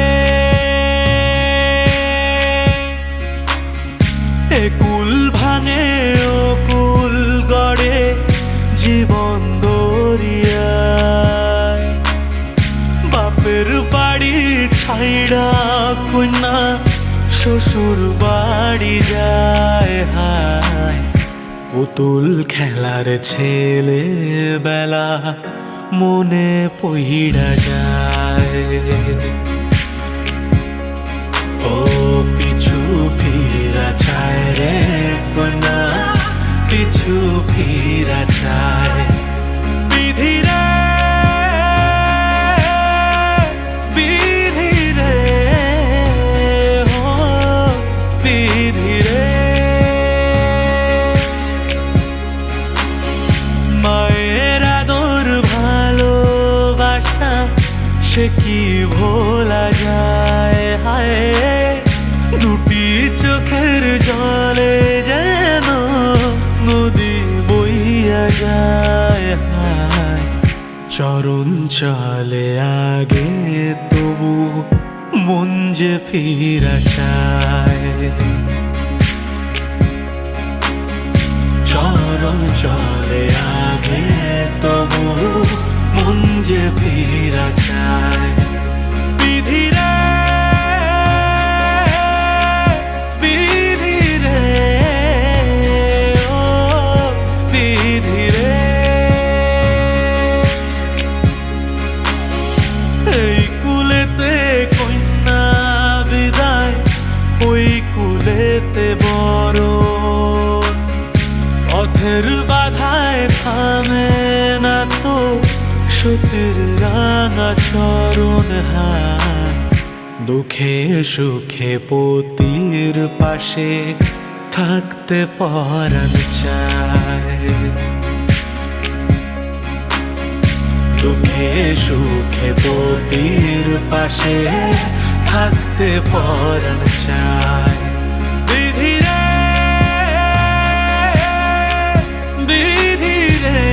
এ কুল ভাঙে ও কুল গড়ে জীবন দরিয়ায়। বাপের বাড়ি ছাইড়া কন্যা শ্বশুর বাড়ি যায়। হায় পুতুল খেলার ছেলে বেলা মনে পইড়া যায়। ও পিছু ফিরা চায় রে কন্যা, পিছু ফিরা চায়। বিধি রে, বিধি রে, ও বিধি রে। মায়ের আদর ভালোবাসা সে কি ভোলা যায়। হায় দুটি চোখের জলে যেন নদী বইয়া যায়। হায় চরণ চলে আগে তবু মন যে ফিরা চায়। চরণ চলে আগে তবু মন যে ফিরা চায়। বিধি রে, বিধি রে, ও বিধি রে। এই কুলেতে কন্যা মেঘের বাধায় থামে না তো সতীর রাঙা চরণ হাত, দুঃখে সুখে পতির পাশে থাকতে পরাণ চায়। দুঃখে সুখে পতির পাশে থাকতে পরাণ চায়। বিধি রে বিধি রে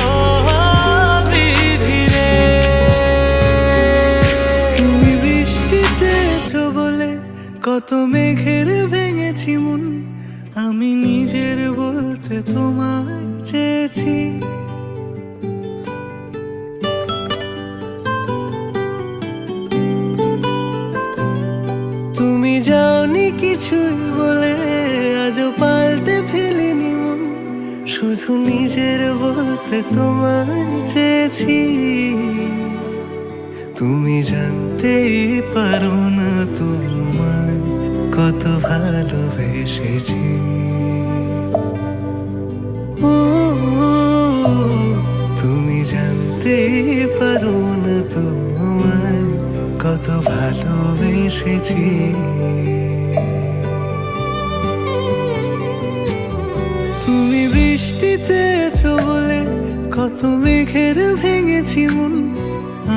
ও বিধি রে। তুমি বৃষ্টি চেয়েছো বলে কত মেঘের ভেঙেছি মন, আমি নিজের বলতে তোমায় চেয়েছি। তুমি যাওনি কিছুই বলে আজও পাল্টে ফেলিনি মন, শুধু নিজের বলতে তোমায় চেয়েছি। তুমি জানতেই পারো না তোমায় কত ভালোবেসেছি। ও তুমি জানতেই পারো না তোমায় কত ভালোবেসেছি। তুমি বৃষ্টি চেয়েছো বলে কত মেঘের ভেঙেছি মন,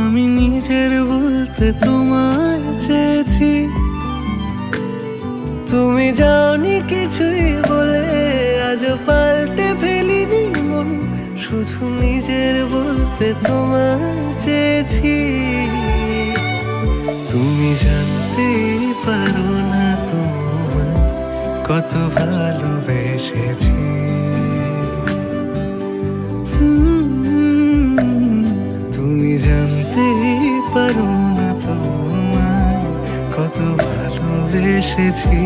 আমি নিজের বলতে তোমায় চেয়েছি। তুমি যাওনি কিছুই বলে আজও পাল্টে ফেলিনি মন, শুধু নিজের বলতে তোমায় চেয়েছি। তুমি জানতেই পারো না তোমায় কত ভালোবেসেছি। তুমি জানতেই পারো না তোমায় কত ভালোবেসেছি।